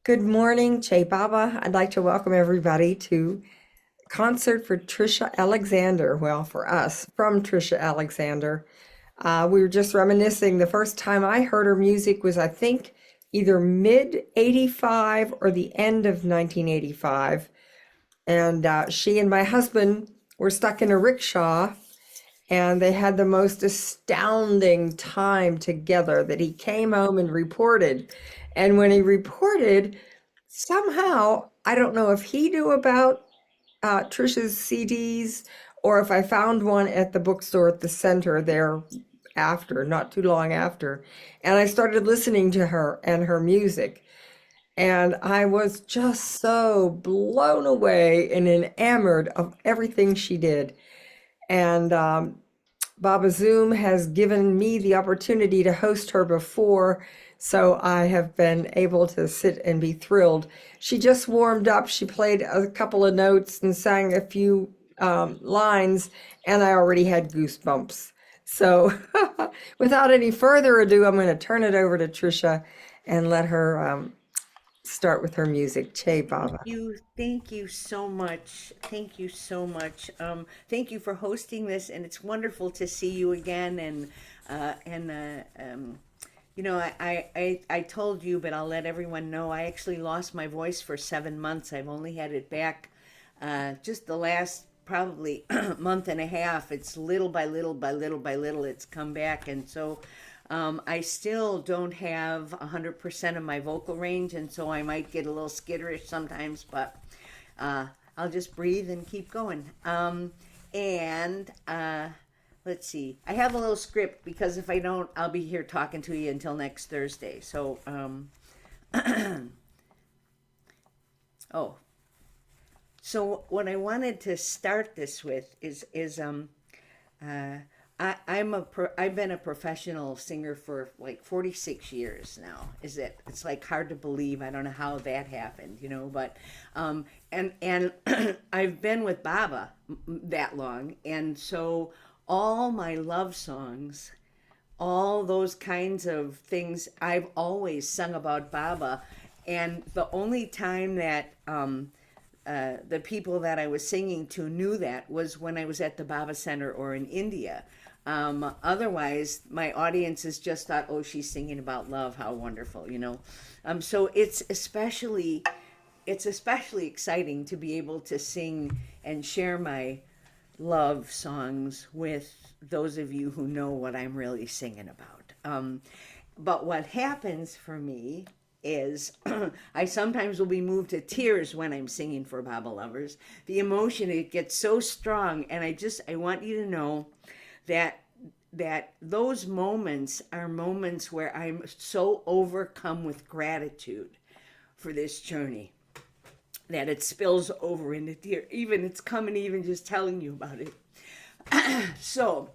Good morning, Jay Baba. I'd like to welcome everybody to concert for Tricia Alexander. Well, for us, from Tricia Alexander. We were just reminiscing. The first time I heard her music was, I think, either mid 85 or the end of 1985. And she and my husband were stuck in a rickshaw and they had the most astounding time together that he came home and reported. And when he reported, somehow, I don't know if he knew about Trisha's CDs or if I found one at the bookstore at the center there after, not too long after. And I started listening to her and her music. And I was just so blown away and enamored of everything she did. And Baba Zoom has given me the opportunity to host her before, so I have been able to sit and be thrilled. She just warmed up. She played a couple of notes and sang a few lines, and I already had goosebumps. So, without any further ado, I'm going to turn it over to Tricia and let her start with her music. Che Baba. Thank you so much. Thank you so much. Thank you for hosting this, and it's wonderful to see you again. And I told you, but I'll let everyone know. I actually lost my voice for 7 months. I've only had it back just the last probably month and a half. It's little by little by little by little. It's come back, and so I still don't have 100% of my vocal range, and so I might get a little skitterish sometimes, but uh, I'll just breathe and keep going. And let's see. I have a little script because if I don't, I'll be here talking to you until next Thursday. So, oh, so what I wanted to start this with is uh, I've been a professional singer for like 46 years now. It's like hard to believe. I don't know how that happened, but and I've been with Baba that long, and so all my love songs, all those kinds of things, I've always sung about Baba, and the only time that the people that I was singing to knew that was when I was at the Baba Center or in India. Otherwise, my audiences just thought, "Oh, she's singing about love. How wonderful!" So it's especially exciting to be able to sing and share my love songs with those of you who know what I'm really singing about. But what happens for me is I sometimes will be moved to tears when I'm singing for Baba lovers. The emotion, it gets so strong, and I want you to know that those moments are moments where I'm so overcome with gratitude for this journey that it spills over into tears. Even it's coming, even just telling you about it. So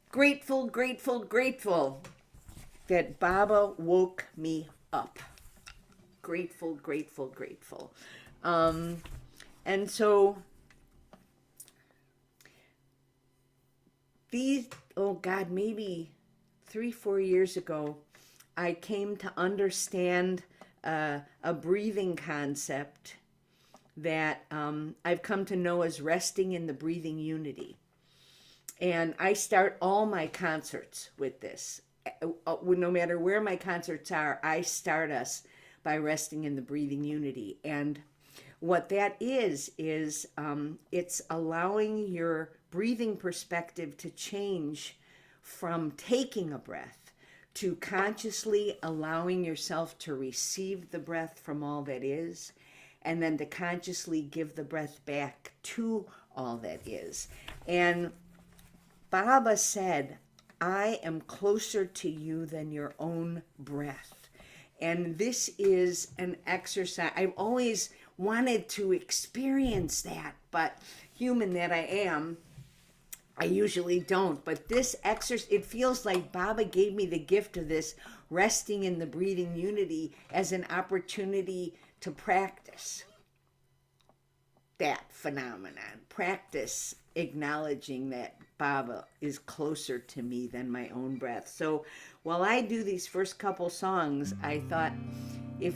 grateful, grateful, grateful that Baba woke me up. Grateful, grateful, grateful. Um, and so oh God, maybe 3, 4 years ago, I came to understand a breathing concept that I've come to know as resting in the breathing unity. And I start all my concerts with this. No matter where my concerts are, I start us by resting in the breathing unity. And what that is it's allowing your breathing perspective to change from taking a breath to consciously allowing yourself to receive the breath from all that is, and then to consciously give the breath back to all that is. And Baba said, I am closer to you than your own breath. And this is an exercise. I've always wanted to experience that, but human that I am, I usually don't. But this exercise, it feels like Baba gave me the gift of this resting in the breathing unity as an opportunity to practice that phenomenon, practice acknowledging that Baba is closer to me than my own breath. So while I do these first couple songs, I thought if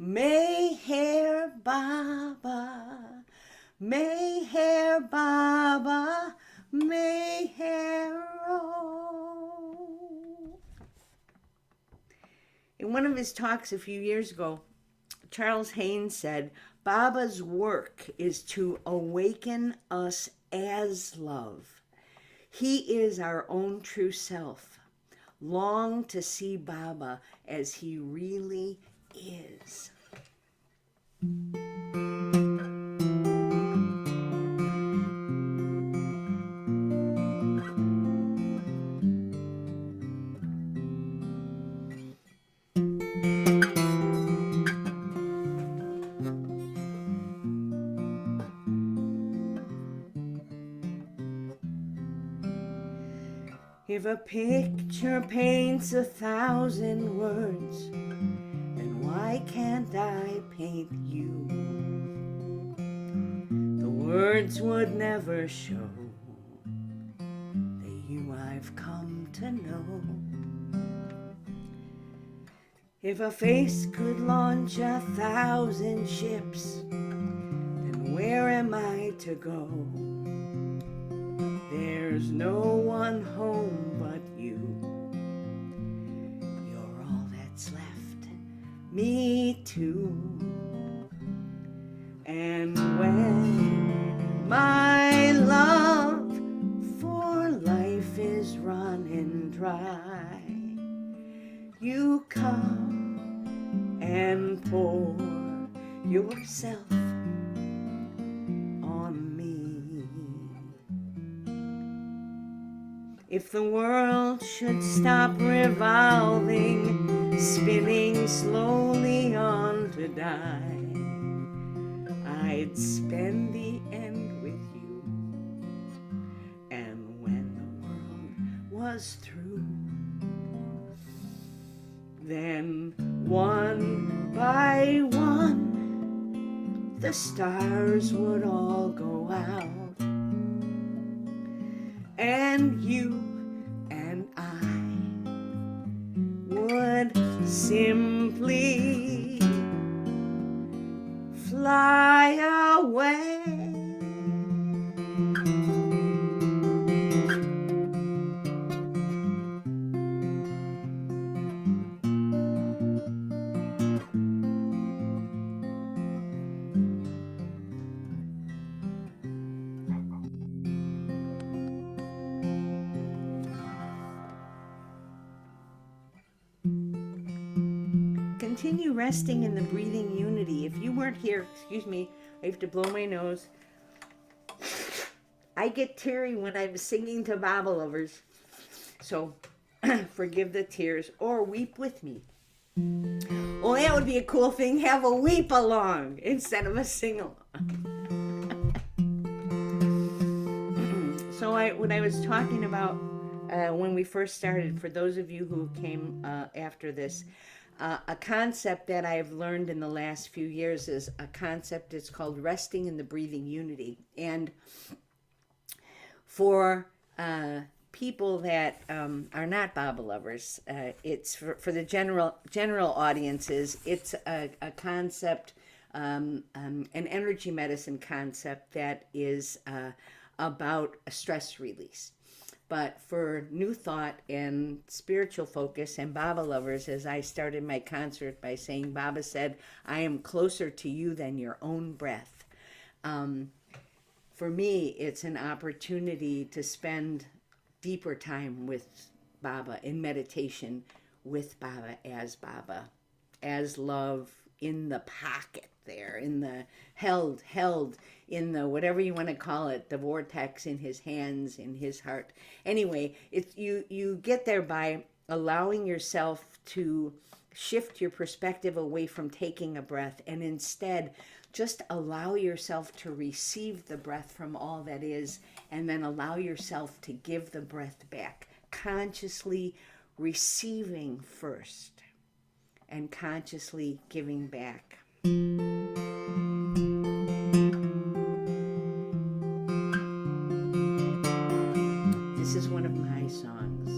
Meher Baba, Meher Baba, Mehero. In one of his talks a few years ago, Charles Haynes said, Baba's work is to awaken us as love. He is our own true self. Long to see Baba as he really is. If a picture paints 1,000 words, then why can't I paint you? The words would never show the you I've come to know. If a face could launch 1,000 ships, then where am I to go? There's no one home but you. You're all that's left, me too. And when my love for life is running dry, you come and pour yourself on me. If the world should stop revolving, spinning slowly on to die, I'd spend the end with you. And when the world was through, then one by one the stars would all go out, and you and I would simply fly away. Continue resting in the breathing unity. If you weren't here, excuse me, I have to blow my nose. I get teary when I'm singing to Baba lovers. So forgive the tears or weep with me. Well, that would be a cool thing. Have a weep along instead of a sing along. So when I was talking about when we first started, for those of you who came after this, a concept that I've learned in the last few years is a concept. It's called resting in the breathing unity. And for people that are not Baba lovers, it's for the general audiences. It's a concept, an energy medicine concept that is about a stress release. But for New Thought and spiritual focus and Baba lovers, as I started my concert by saying, Baba said, I am closer to you than your own breath. For me, it's an opportunity to spend deeper time with Baba in meditation with Baba, as love in the pocket there, in the held in the whatever you want to call it, the vortex in his hands, in his heart. Anyway, it's you get there by allowing yourself to shift your perspective away from taking a breath and instead just allow yourself to receive the breath from all that is, and then allow yourself to give the breath back, consciously receiving first and consciously giving back. This is one of my songs.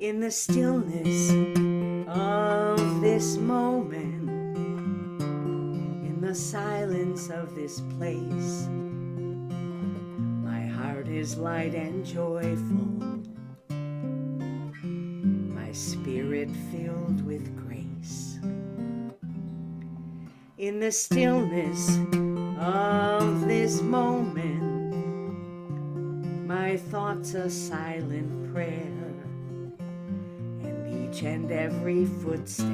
In the stillness of this moment, in the silence of this place, my heart is light and joyful, my spirit filled with grace. In the stillness of this moment, my thoughts a silent prayer, and each and every footstep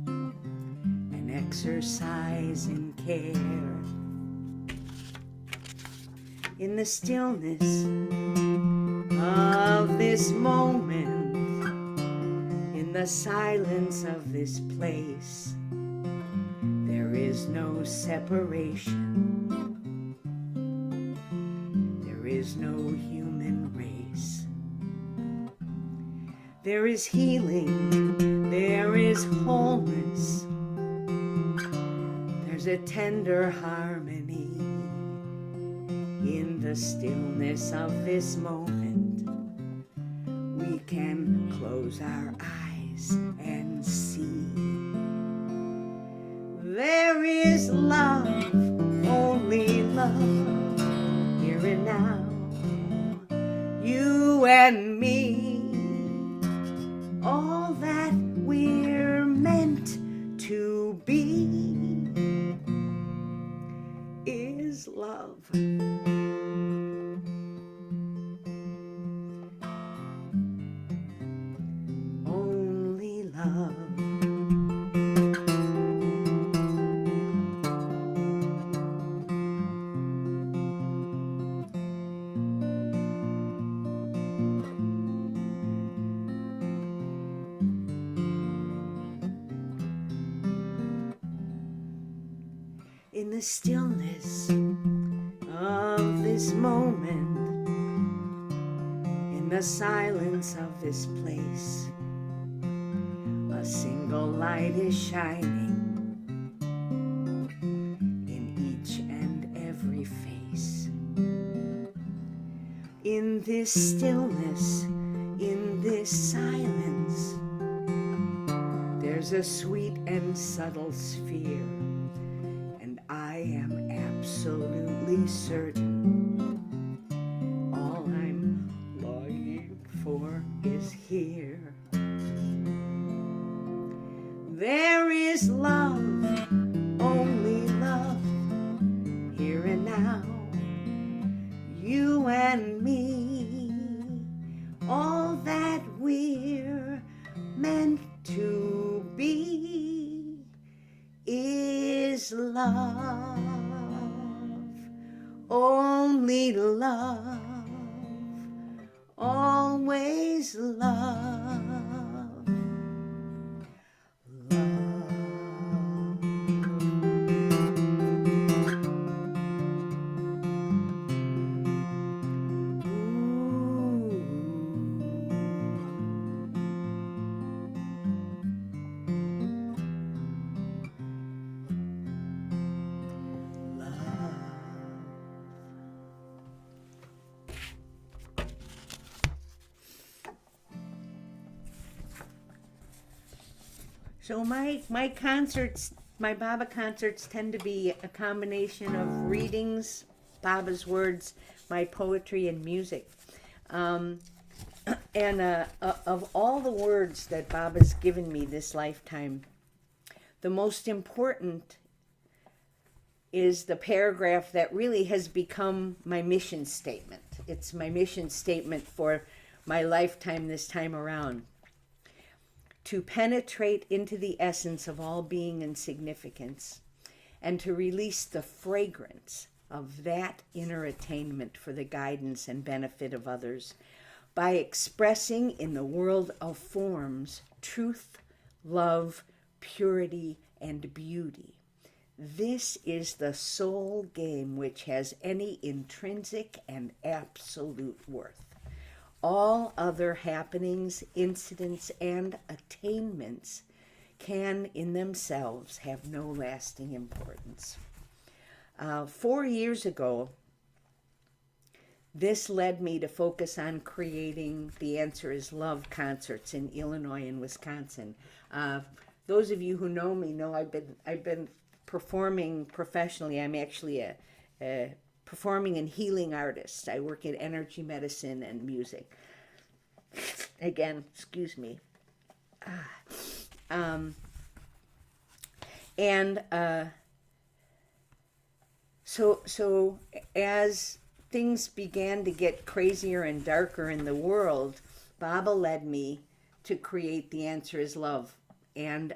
an exercise in care. In the stillness of this moment, in the silence of this place, there is no separation, there is no human race. There is healing, there is wholeness, there's a tender harmony. In the stillness of this moment, we can close our eyes and see. There is love, only love, here and now, you and me, all that we're meant to be is love. Only love. In the stillness of this moment, in the silence of this place, a single light is shining in each and every face. In this stillness, in this silence, there's a sweet and subtle sphere, and I am absolutely certain all I'm longing for is here. There is love, only love, here and now, you and me, all that we're meant to be is love, only love, always love. So my concerts, my Baba concerts tend to be a combination of readings, Baba's words, my poetry, and music. And of all the words that Baba's given me this lifetime, the most important is the paragraph that really has become my mission statement. It's my mission statement for my lifetime this time around. To penetrate into the essence of all being and significance, and to release the fragrance of that inner attainment for the guidance and benefit of others, by expressing in the world of forms truth, love, purity, and beauty. This is the sole game which has any intrinsic and absolute worth. All other happenings, incidents, and attainments can in themselves have no lasting importance. 4 years ago, this led me to focus on creating The Answer is Love concerts in Illinois and Wisconsin. Those of you who know me know I've been performing professionally. I'm actually a performing and healing artist. I work in energy medicine and music. Again, excuse me. So as things began to get crazier and darker in the world, Baba led me to create The Answer is Love. And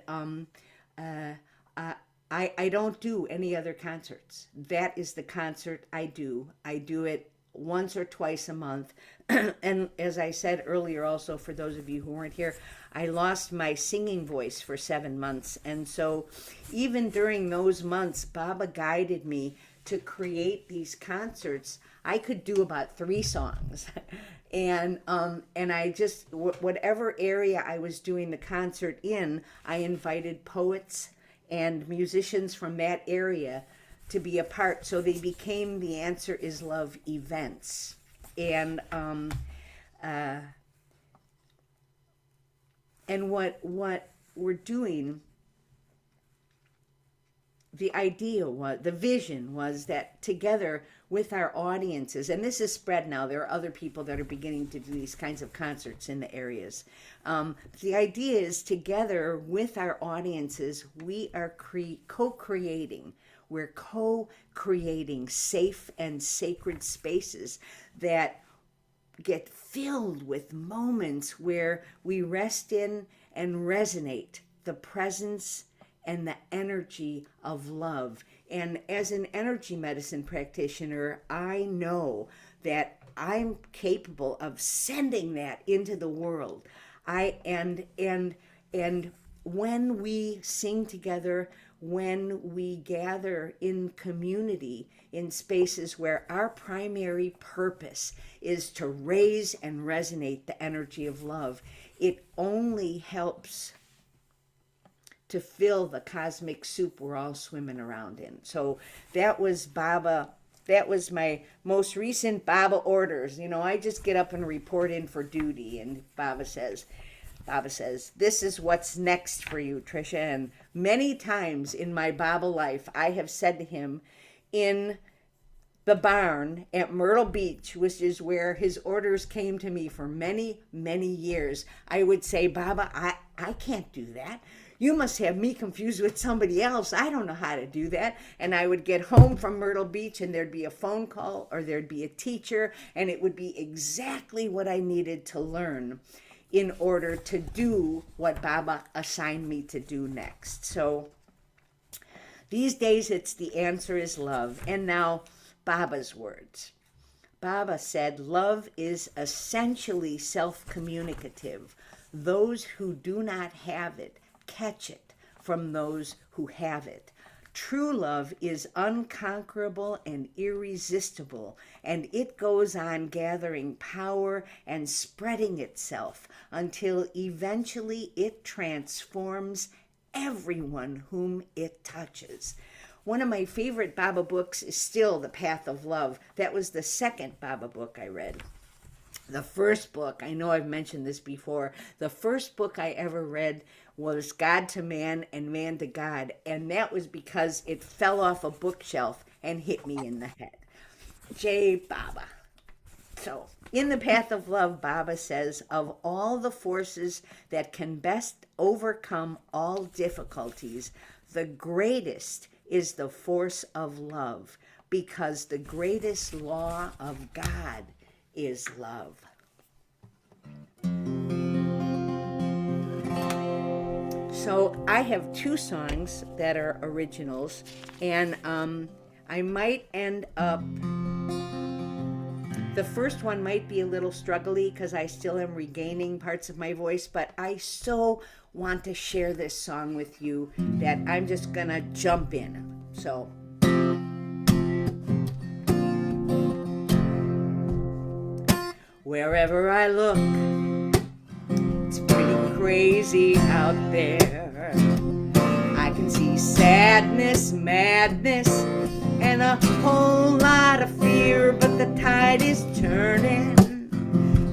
I don't do any other concerts. That is the concert I do. I do it once or twice a month. And as I said earlier, also for those of you who weren't here, I lost my singing voice for 7 months. And so even during those months, Baba guided me to create these concerts. I could do about 3 songs. And I just, whatever area I was doing the concert in, I invited poets and musicians from that area to be a part. So they became The Answer is Love events. And what we're doing, the idea was, the vision was that together with our audiences, and this is spread now, there are other people that are beginning to do these kinds of concerts in the areas. The idea is together with our audiences, we are co-creating. We're co-creating safe and sacred spaces that get filled with moments where we rest in and resonate the presence and the energy of love. And as an energy medicine practitioner, I know that I'm capable of sending that into the world. And when we sing together, when we gather in community in spaces where our primary purpose is to raise and resonate the energy of love, it only helps to fill the cosmic soup we're all swimming around in. So that was Baba. That was my most recent Baba orders. You know, I just get up and report in for duty, and Baba says, this is what's next for you, Tricia. And many times in my Baba life, I have said to him in the barn at Myrtle Beach, which is where his orders came to me for many, many years, I would say, Baba, I can't do that. You must have me confused with somebody else. I don't know how to do that. And I would get home from Myrtle Beach and there'd be a phone call or there'd be a teacher, and it would be exactly what I needed to learn in order to do what Baba assigned me to do next. So these days it's The Answer is Love. And now Baba's words. Baba said, love is essentially self-communicative. Those who do not have it catch it from those who have it. True love is unconquerable and irresistible, and it goes on gathering power and spreading itself until eventually it transforms everyone whom it touches. One of my favorite Baba books is still The Path of Love. That was the second Baba book I read. The first book, I know I've mentioned this before, the first book I ever read was God to Man and Man to God, and that was because it fell off a bookshelf and hit me in the head. Jai Baba. So, in The Path of Love, Baba says, of all the forces that can best overcome all difficulties, the greatest is the force of love, because the greatest law of God is love. So I have 2 songs that are originals, and I might end up, the first one might be a little struggly because I still am regaining parts of my voice, but I so want to share this song with you that I'm just gonna jump in. So wherever I look, it's pretty crazy out there. I can can see sadness, madness, and a whole lot of fear, but the tide is turning.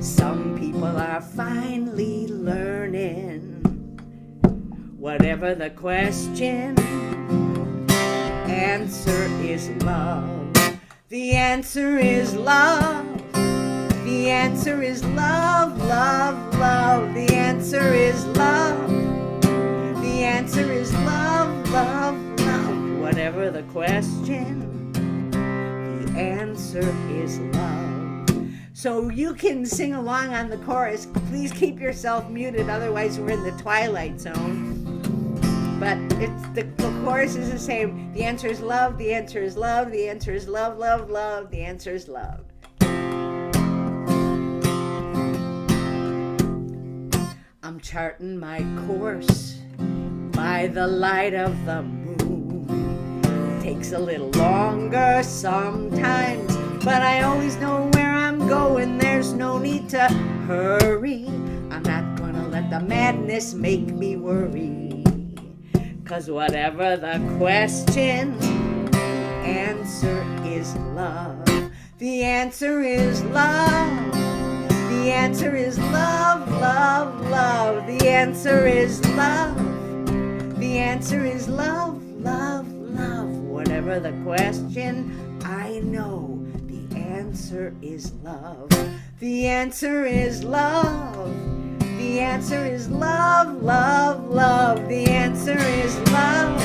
Some people are finally learning. Whatever the question, answer is love. The answer is love. The answer is love, love, love. The answer is love. The answer is love, love, love. Whatever the question, the answer is love. So you can sing along on the chorus. Please keep yourself muted, otherwise we're in the twilight zone. But the chorus is the same. The answer is love, the answer is love, the answer is love, love, love, the answer is love. I'm charting my course by the light of the moon. Takes a little longer sometimes, but I always know where I'm going. There's no need to hurry. I'm not gonna let the madness make me worry. 'Cause whatever the question, answer is love. The answer is love. The answer is love, love, love. The answer is love. The answer is love, love, love. Whatever the question, I know the answer is love. The answer is love. The answer is love, love, love. The answer is love.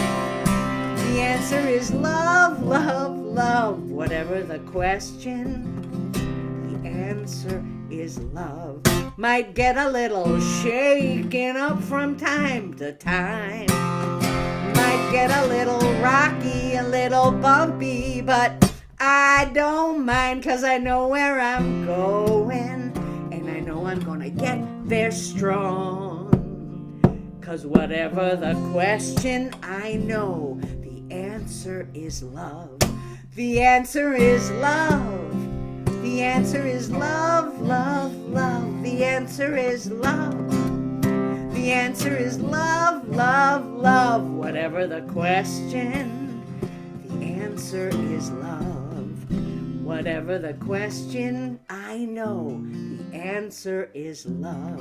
The answer is love, love, love. Whatever the question, the answer is love. Might get a little shaken up from time to time. Might get a little rocky, a little bumpy, but I don't mind, 'cause I know where I'm going, and I know I'm gonna get there strong. 'Cause whatever the question, I know the answer is love. The answer is love. The answer is love, love, love. The answer is love. The answer is love, love, love. Whatever the question, the answer is love. Whatever the question, I know the answer is love.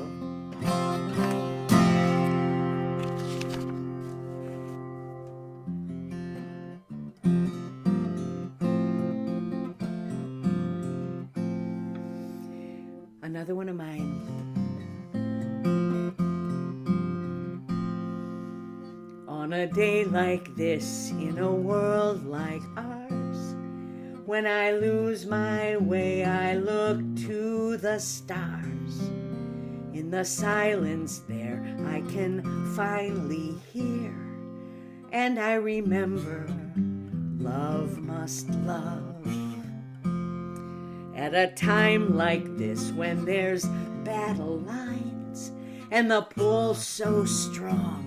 Another one of mine. On a day like this, in a world like ours, when I lose my way, I look to the stars. In the silence there, I can finally hear, and I remember love must love. At a time like this, when there's battle lines and the pull so strong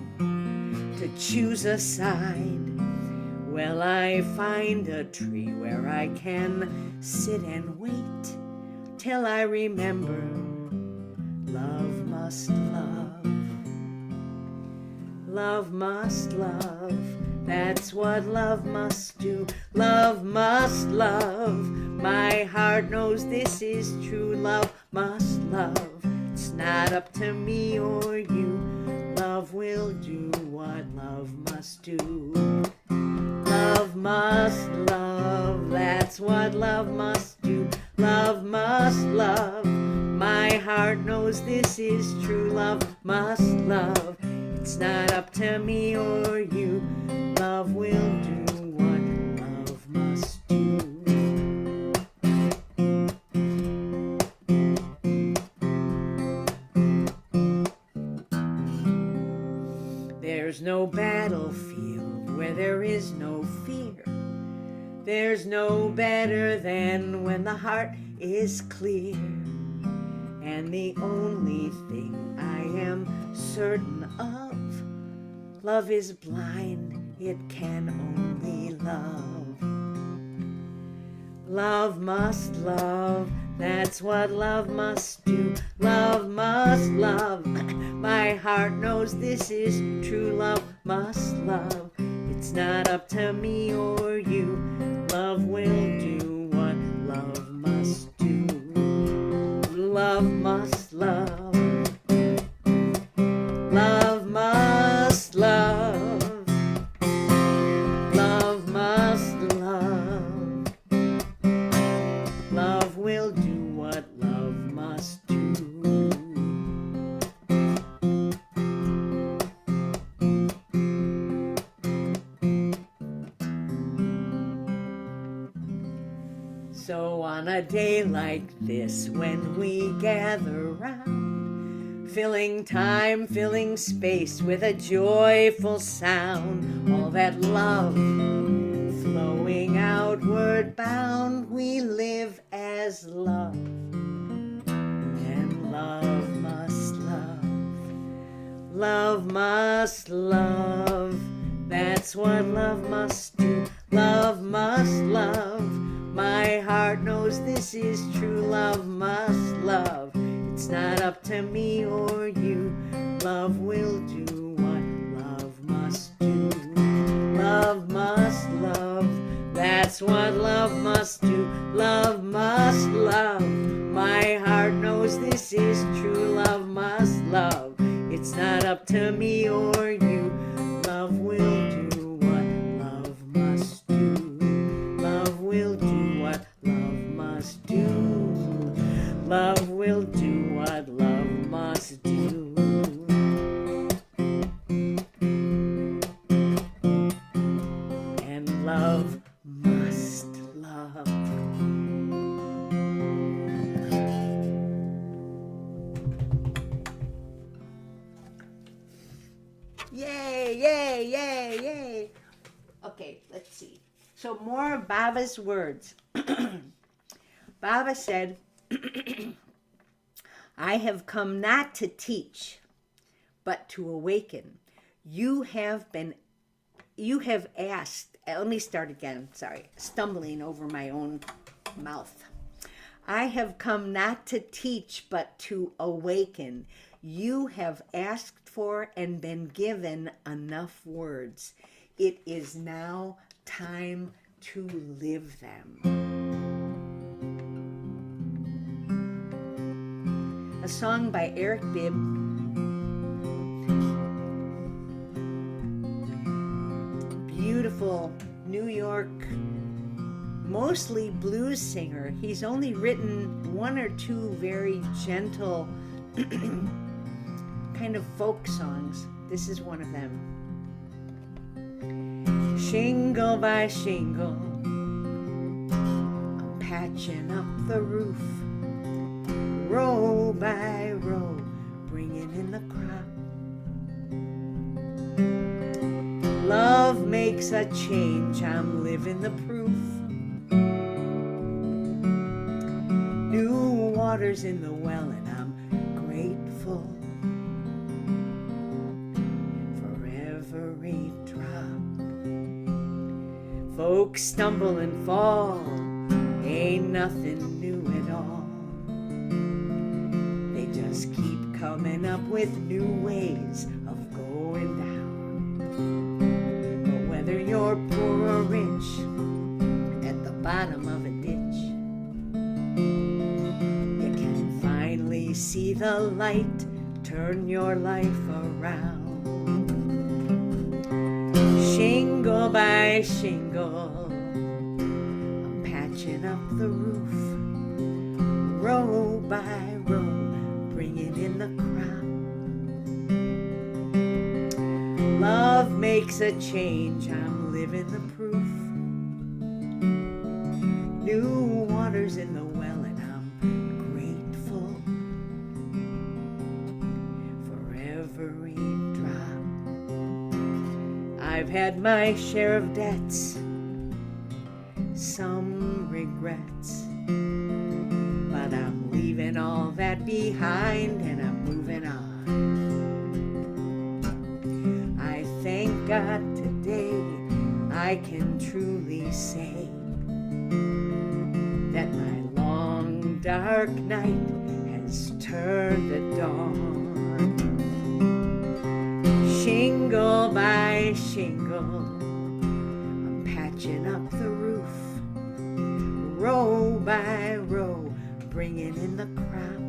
to choose a side, well, I find a tree where I can sit and wait till I remember love must love. Love must love. That's what love must do. Love must love. My heart knows this is true. Love must love. It's not up to me or you. Love will do what love must do. Love must love. That's what love must do. Love must love. My heart knows this is true. Love must love. It's not up to me or you. Love will do what love must do. There's no battlefield where there is no fear. There's no better than when the heart is clear. And the only thing I am certain of, love is blind, it can only love. Love must love, that's what love must do. Love must love, my heart knows this is true. Love must love. It's not up to me or you. Love will do what love must do. Love must love. Love must love. Love must love. Love will do what love must do. So on a day like this, when we gather round, filling time, filling space with a joyful sound, all that love flowing outward bound, we live as love, and love must love. Love must love. That's what love must do. Love must love. My heart knows this is true. Love must love. It's not up to me or you. Love will do what love must do. Love must love. That's what love must do. Love must love. My heart knows this is true. Love must love. It's not up to me or you. Love will do what love must do. Love will do what love must do. Love will do what love must do. And love must love. Yay, yay, yay, yay. Okay, let's see. So more of Baba's words. Baba said, I have come not to teach, but to awaken. You have asked, let me start again, sorry, stumbling over my own mouth. I have come not to teach, but to awaken. You have asked for and been given enough words. It is now time to live them. A song by Eric Bibb. Beautiful New York, mostly blues singer. He's only written one or two very gentle kind of folk songs. This is one of them. Shingle by shingle, I'm patching up the roof. Row by row, bringing in the crop. Love makes a change, I'm living the proof. New waters in the well, and I'm grateful for every drop. Folks stumble and fall, ain't nothing new at all. They just keep coming up with new ways of going down. But whether you're poor or rich, at the bottom of a ditch, you can finally see the light, turn your life around. Shingle by shingle, I'm patching up the roof. Row by row, bringing in the crop. Love makes a change, I'm living the proof. New waters in the well, and I'm grateful for every drop. I've had my share of debts, some regrets, but I'm leaving all that behind and I'm moving on. I thank God today I can truly say that my long dark night has turned to dawn. Shingle by patching up the roof, row by row, bringing in the crop.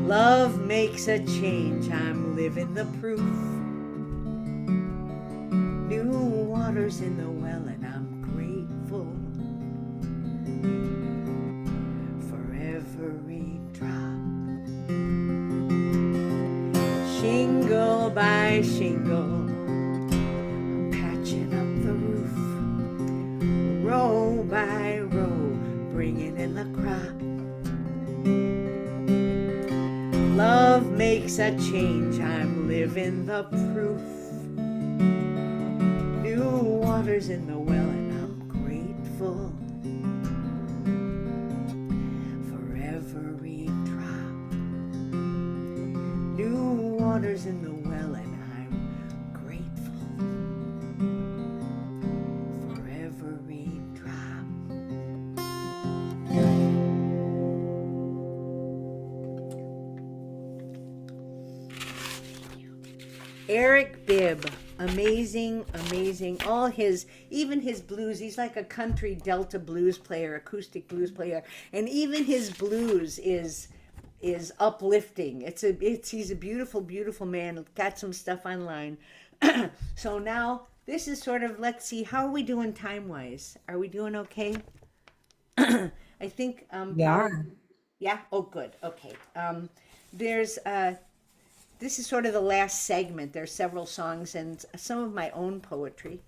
Love makes a change, I'm living the proof. New waters in the well, and I'm grateful for every drop. Shingle by shingle, I'm patching up the roof, row by row, bringing in the crop. Love makes a change, I'm living the proof. New waters in the well, and I'm grateful for every drop. New waters in the well, and I'm grateful for every drop. Eric Bibb, amazing, amazing. All his, even his blues, he's like a country Delta blues player, acoustic blues player, and even his blues is uplifting. He's a beautiful, beautiful man. Got some stuff online. So now this is sort of, let's see, how are we doing time wise? Are we doing okay? I think Yeah. yeah. Oh, good. Okay. There's this is sort of the last segment. There's several songs and some of my own poetry.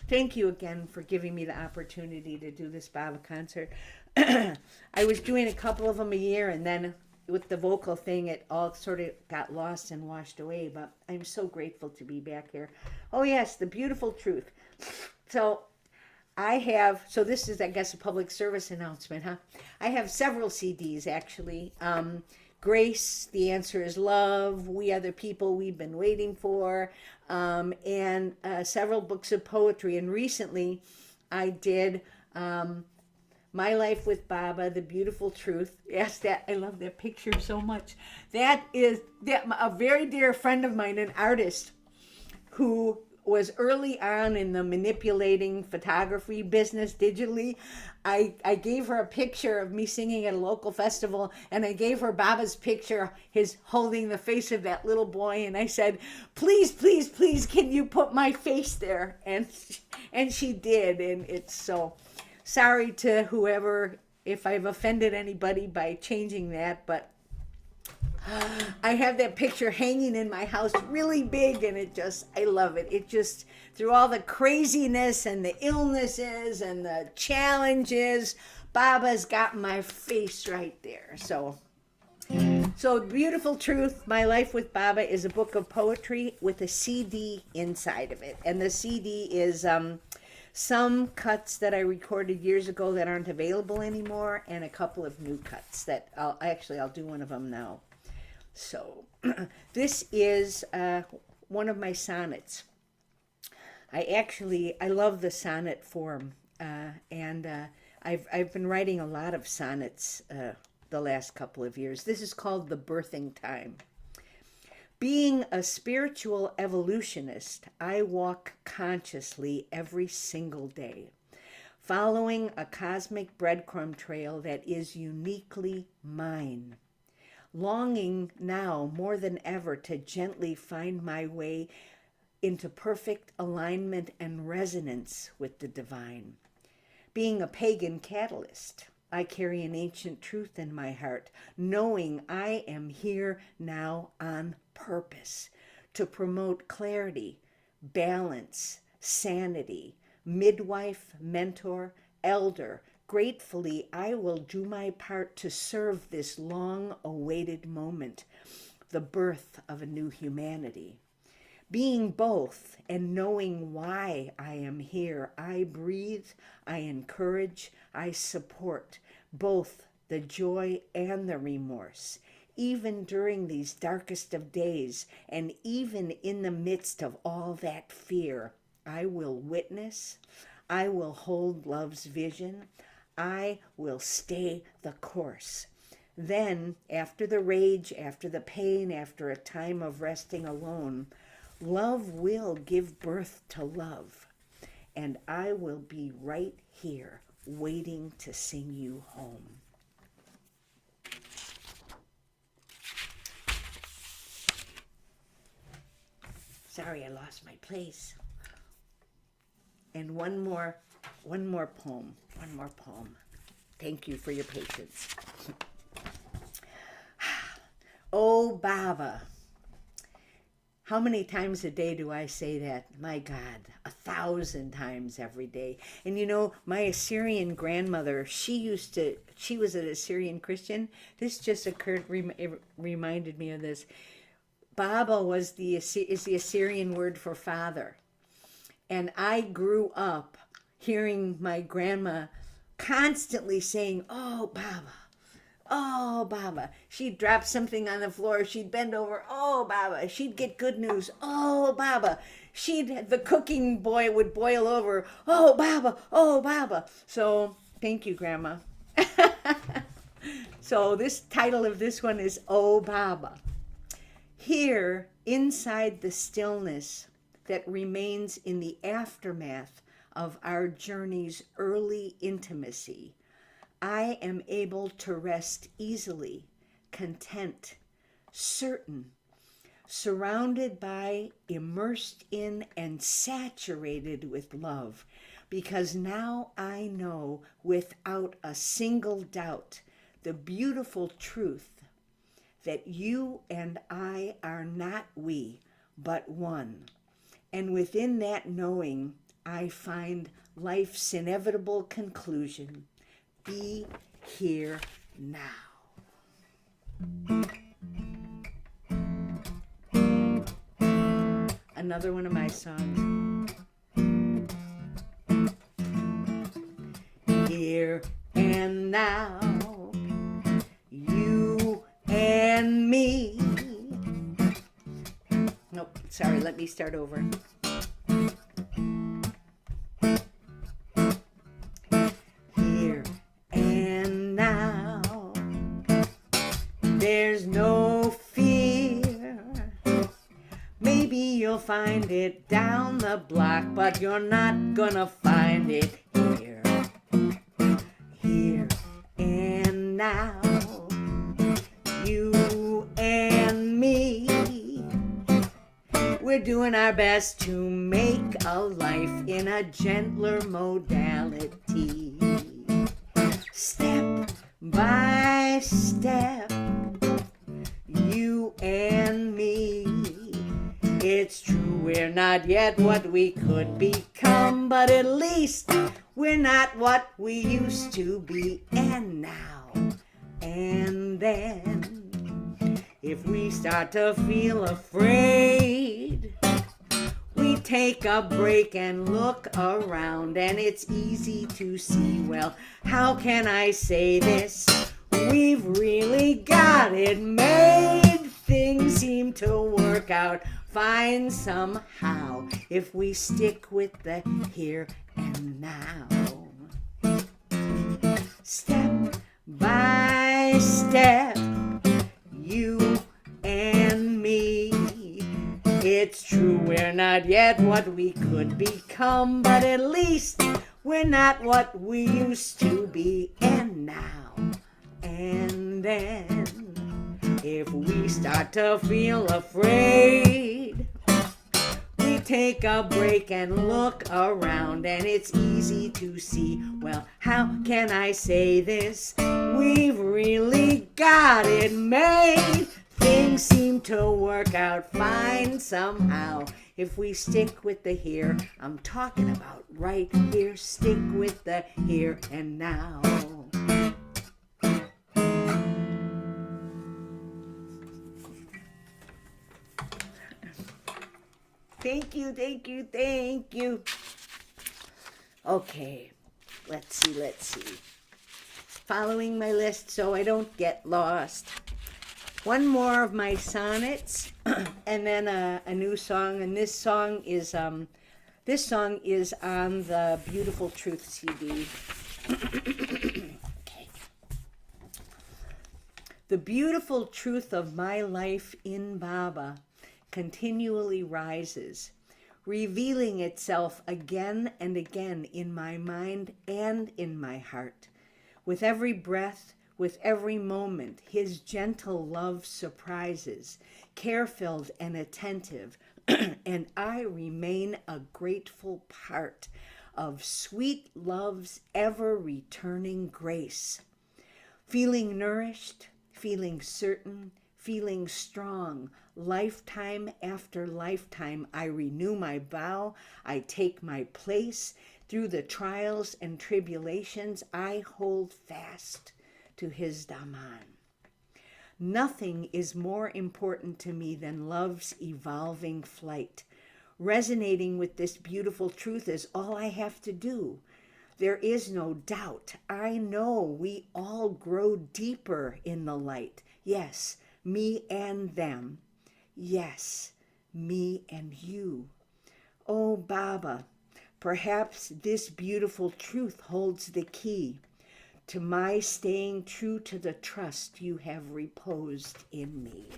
Thank you again for giving me the opportunity to do this Baba concert. I was doing a couple of them a year, and then with the vocal thing, it all sort of got lost and washed away. But I'm so grateful to be back here. Oh yes, the beautiful truth. So so this is, I guess, a public service announcement, huh? I have several CDs, actually. Grace, The Answer is Love, We Are the People We've Been Waiting For, and several books of poetry. And recently I did My Life with Baba, The Beautiful Truth. Yes, I love that picture so much. That a very dear friend of mine, an artist who was early on in the manipulating photography business digitally. I gave her a picture of me singing at a local festival, and I gave her Baba's picture, his holding the face of that little boy, and I said, please, please, please, can you put my face there? And she did, and it's so sorry to whoever, if I've offended anybody by changing that, but I have that picture hanging in my house really big, and I love it. It just, through all the craziness and the illnesses and the challenges, Baba's got my face right there. So Beautiful Truth, My Life with Baba is a book of poetry with a CD inside of it. And the CD is some cuts that I recorded years ago that aren't available anymore, and a couple of new cuts that I'll do one of them now. So this is one of my sonnets. I love the sonnet form, and I've been writing a lot of sonnets the last couple of years. This is called The Birthing Time. Being a spiritual evolutionist, I walk consciously every single day, following a cosmic breadcrumb trail that is uniquely mine. Longing now more than ever to gently find my way into perfect alignment and resonance with the divine. Being a pagan catalyst, I carry an ancient truth in my heart, knowing I am here now on purpose to promote clarity, balance, sanity, midwife, mentor, elder. Gratefully, I will do my part to serve this long-awaited moment, the birth of a new humanity. Being both and knowing why I am here, I breathe, I encourage, I support both the joy and the remorse, even during these darkest of days, and even in the midst of all that fear. I will witness, I will hold love's vision, I will stay the course. Then, after the rage, after the pain, after a time of resting alone, Love will give birth to love, and I will be right here waiting to sing you home. Sorry, I lost my place. And one more poem. Thank you for your patience. Oh, Baba. How many times a day do I say that? My God, 1,000 times every day. And you know, my Assyrian grandmother, she was an Assyrian Christian. This just reminded me of this. Baba is the Assyrian word for father. And I grew up hearing my grandma constantly saying, oh, Baba. Oh, Baba. She'd drop something on the floor. She'd bend over. Oh, Baba. She'd get good news. Oh, Baba. The cooking boy would boil over. Oh, Baba. Oh, Baba. So thank you, Grandma. So this title of this one is Oh, Baba. Here, inside the stillness that remains in the aftermath of our journey's early intimacy, I am able to rest easily, content, certain, surrounded by, immersed in, and saturated with love, because now I know without a single doubt the beautiful truth that you and I are not we, but one. And within that knowing, I find life's inevitable conclusion. Be here now. Another one of my songs. Here and now, you and me. Nope, sorry, let me start over. Here and now, there's no fear. Maybe you'll find it down the block, but you're not gonna find it here. Here and now, you and me. We're doing our best to make a life in a gentler modality. Step by step, you and me. It's true, we're not yet what we could become, but at least we're not what we used to be. And now, and then, if we start to feel afraid, we take a break and look around, and it's easy to see, well, how can I say this? We've really got it made. Things seem to work out fine somehow if we stick with the here and now. Step by step, you and me. It's true, we're not yet what we could become, but at least we're not what we used to be. And now, and then, if we start to feel afraid, we take a break and look around, and it's easy to see, well, how can I say this? We've really got it made. Things seem to work out fine somehow if we stick with the here. I'm talking about right here. Stick with the here and now. Thank you, thank you, thank you. Okay, let's see. Following my list so I don't get lost. One more of my sonnets, and then a new song. And this song is on the Beautiful Truth CD. Okay. The beautiful truth of my life in Baba continually rises, revealing itself again and again in my mind and in my heart. With every breath, with every moment, his gentle love surprises, care-filled and attentive, and I remain a grateful part of sweet love's ever-returning grace. Feeling nourished, feeling certain, feeling strong, lifetime after lifetime, I renew my vow, I take my place. Through the trials and tribulations, I hold fast to his Daman. Nothing is more important to me than love's evolving flight. Resonating with this beautiful truth is all I have to do. There is no doubt. I know we all grow deeper in the light. Yes, me and them. Yes, me and you. Oh, Baba, perhaps this beautiful truth holds the key to my staying true to the trust you have reposed in me.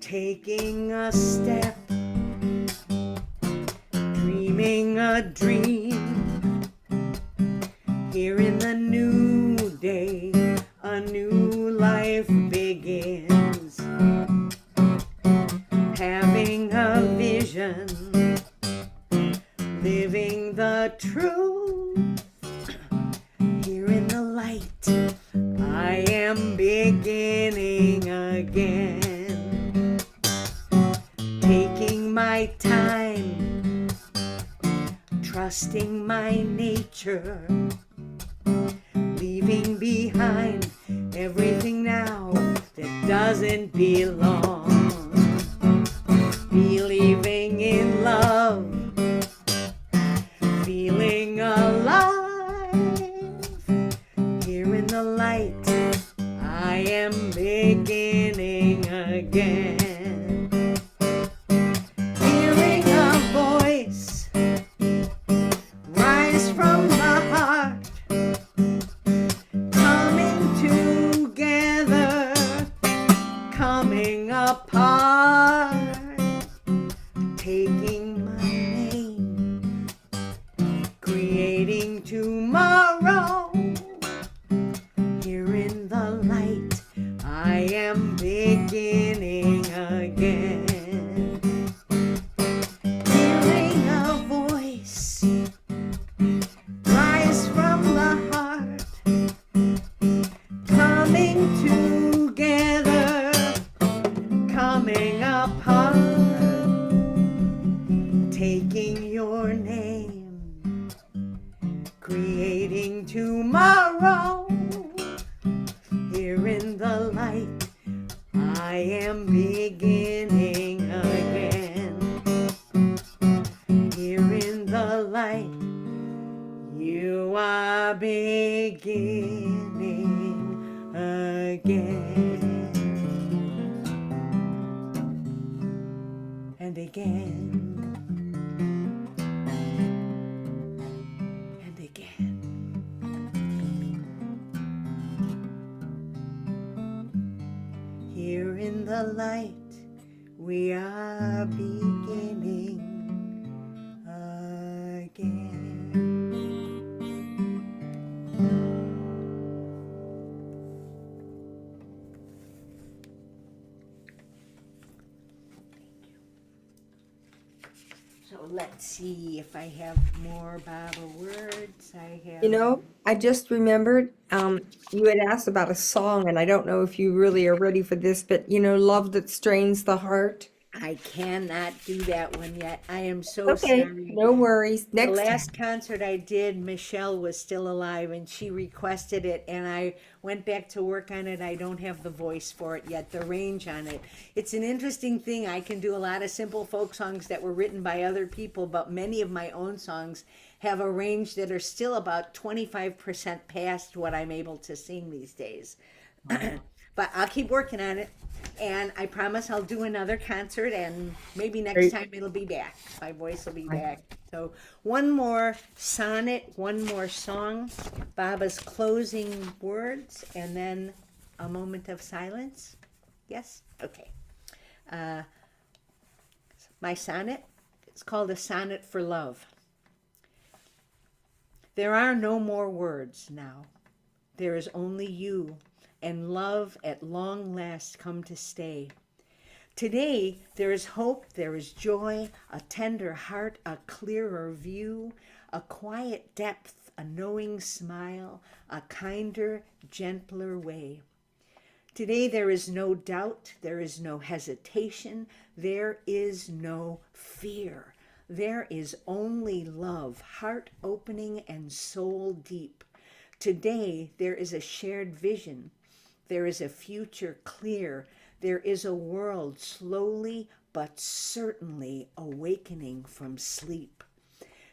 Taking a step, dreaming a dream. Here in the new day, a new life begins. Having a vision, living the truth. Here in the light, I am beginning again. Taking my time, trusting my nature, leaving behind everything now that doesn't belong. Believing in love, feeling alive. Here in the light, I am beginning again. Taking my name, creating tomorrow. Here in the light, I am beginning again. Hearing a voice rise from the heart, coming together, coming apart. Taking your name, creating tomorrow. Here in the light, I am beginning again. Here in the light, you are beginning again. And again. Here in the light, we are beginning again. So let's see if I have more Baba words. I have. You know, I just remembered you had asked about a song, and I don't know if you really are ready for this, but you know, Love That Strains the Heart. I cannot do that one yet. I am so Okay, sorry. no worries. The Next time. last concert I did, Michelle was still alive and she requested it, and I went back to work on it. I don't have the voice for it yet, the range on it. It's an interesting thing. I can do a lot of simple folk songs that were written by other people, but many of my own songs have a range that are still about 25% past what I'm able to sing these days. But I'll keep working on it. And I promise I'll do another concert, and maybe next Great. time it'll be back. My voice will be Right. back. So, one more sonnet, one more song, Baba's closing words, and then a moment of silence. Yes? Okay. Uh, my sonnet, it's called A Sonnet for Love. There are no more words now. There is only you, and love at long last come to stay. Today there is hope, there is joy, a tender heart, a clearer view, a quiet depth, a knowing smile, a kinder, gentler way. Today there is no doubt, there is no hesitation, there is no fear. There is only love, heart opening and soul deep. Today there is a shared vision. There is a future clear. There is a world slowly but certainly awakening from sleep.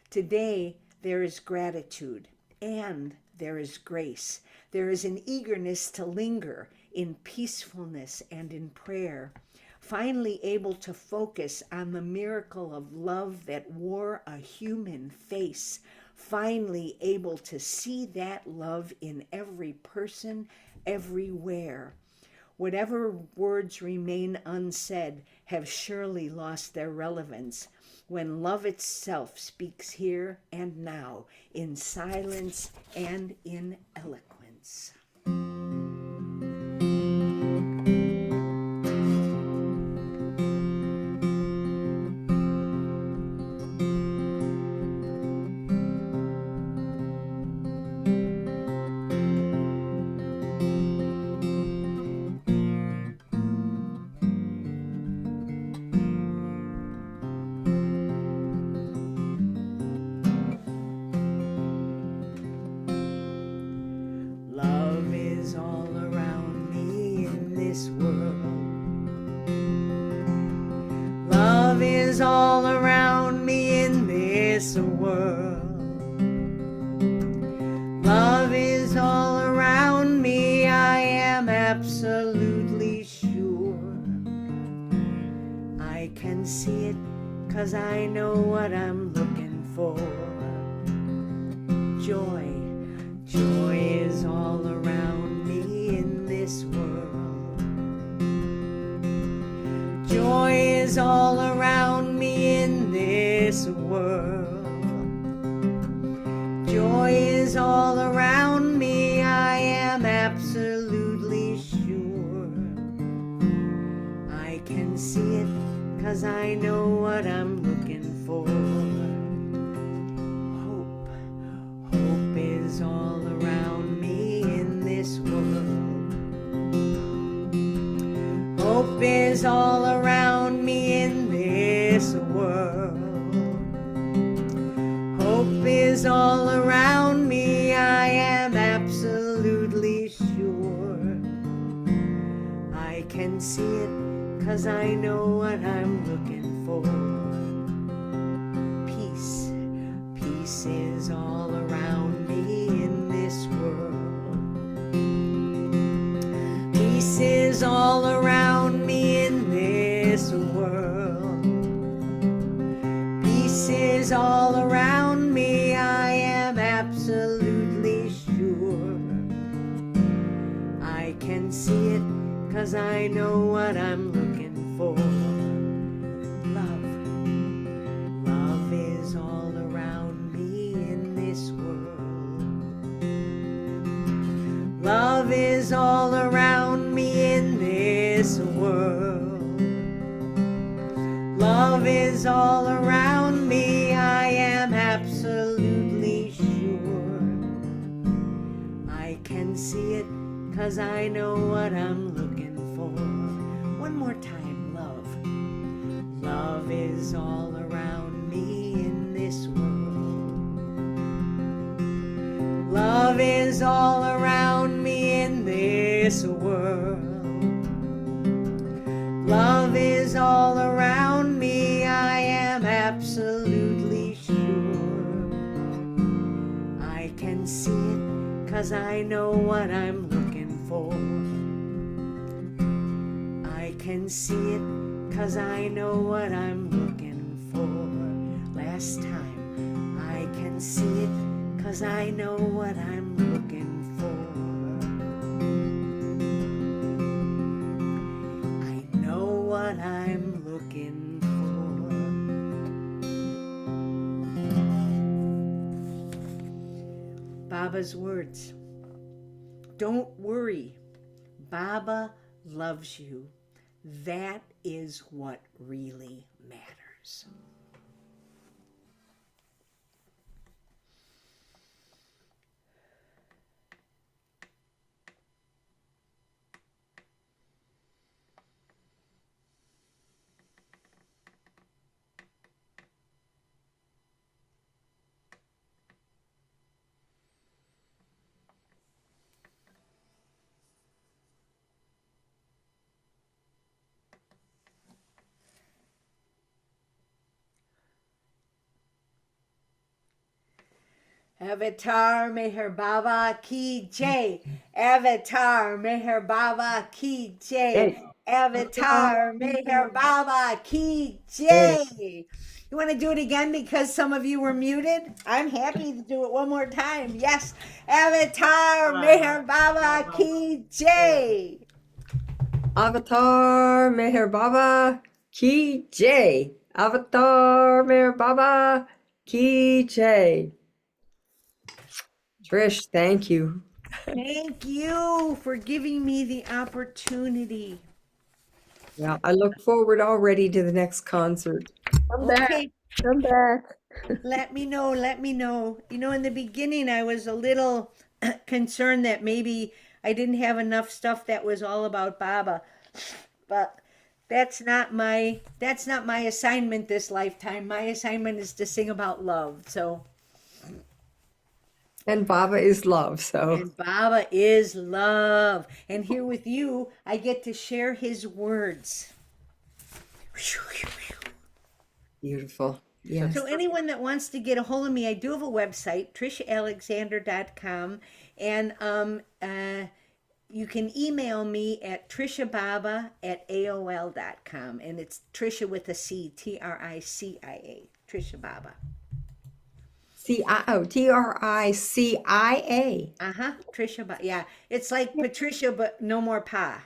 Today there is gratitude and there is grace. There is an eagerness to linger in peacefulness and in prayer, finally able to focus on the miracle of love that wore a human face, finally able to see that love in every person, everywhere. Whatever words remain unsaid have surely lost their relevance when love itself speaks here and now in silence and in eloquence. Love is all around me in this world. Love is all around me in this world. Love is all around me, I am absolutely sure. I can see it 'cause I know what I'm looking for. Joy. Joy is all around me in this world. Joy is all around me in this world. Joy is all around me, I am absolutely sure. I can see it 'cause I know what I'm looking for. Hope is all around me in this world. Hope is all around me in this world. Hope is all around me, I am absolutely sure. I can see it 'cause I know what I'm looking for. Peace. Peace is all around me in this world. Peace is all around me in this world. Peace is all around me, I am absolutely sure. I can see it 'cause I know what I'm looking for. Love. Love is all around me in this world. Love is all around me in this world. Love is all around me, I am absolutely sure. I can see it 'cause I know what I'm looking for. One more time, love. Love is all around me in this world. Love is all around me in this world. Love is all around me, I am absolutely sure. I can see it 'cause I know what I'm looking for. I can see it 'cause I know what I'm looking for. Last time, I can see it 'cause I know what I'm looking for. I know what I'm looking for. Baba's words. Don't worry. Baba loves you. That is what really matters. Avatar Meher Baba Ki Jai. Avatar Meher Baba Ki Jai. Avatar Meher Baba Ki Jai. You want to do it again because some of you were muted? I'm happy to do it one more time. Yes. Avatar Meher Baba Ki Jai. Avatar Meher Baba Ki Jai. Avatar Meher Baba Ki Jai. Trish, thank you. Thank you for giving me the opportunity. Yeah, I look forward already to the next concert. Come back, Okay. come back. Let me know. Let me know. You know, in the beginning, I was a little concerned that maybe I didn't have enough stuff that was all about Baba, but that's not my assignment this lifetime. My assignment is to sing about love. So, And Baba is love, so and Baba is love. And here with you, I get to share his words. beautiful. Yes. So anyone that wants to get a hold of me, I do have a website, triciaalexander.com, and you can email me at triciababa@aol.com, and it's Tricia with a C, Tricia, Tricia Baba. Tricia. Tricia Baba. Yeah, it's like Patricia, but no more pa.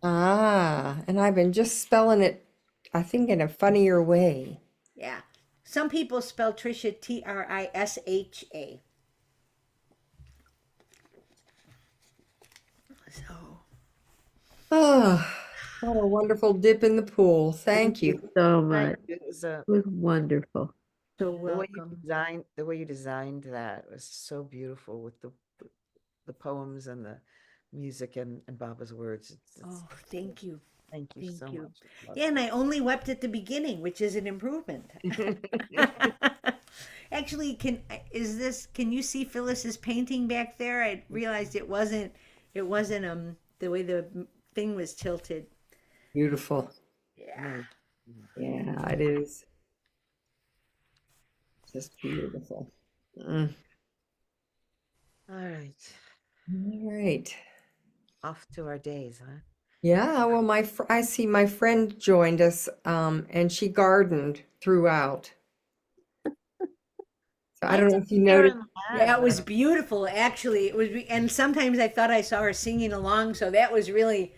And I've been just spelling it, I think, in a funnier way. Yeah. Some people spell Tricia Trisha. So. Oh, what a wonderful dip in the pool. Thank you. So Thank much. you. It was wonderful. So The way you welcome. designed that was so beautiful with the poems and the music and Baba's words. Oh, thank you. Thank you Thank so you. much. Love Yeah, and I only wept at the beginning, which is an improvement. it. Actually, can you see Phyllis's painting back there? I realized it wasn't the way the thing was tilted. Beautiful. Yeah. Yeah, it is. Just beautiful. Mm. All right. All right. Off to our days, huh? Yeah, well, I see my friend joined us, and she gardened throughout. So I I don't know did if you hear noticed. in Yeah, it was that. beautiful. Actually, it was, and sometimes I thought I saw her singing along. So that was really,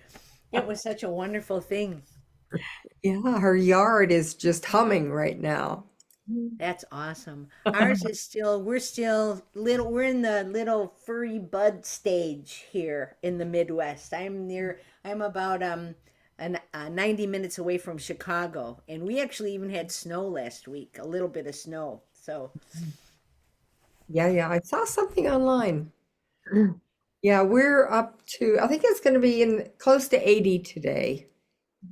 it was such a wonderful thing. Yeah, her yard is just humming right now. That's awesome. Ours is still, we're in the little furry bud stage here in the Midwest. I'm about 90 minutes away from Chicago, and we actually even had snow last week, a little bit of snow. So, Yeah, I saw something online. Yeah, we're up to, I think it's going to be in close to 80 today.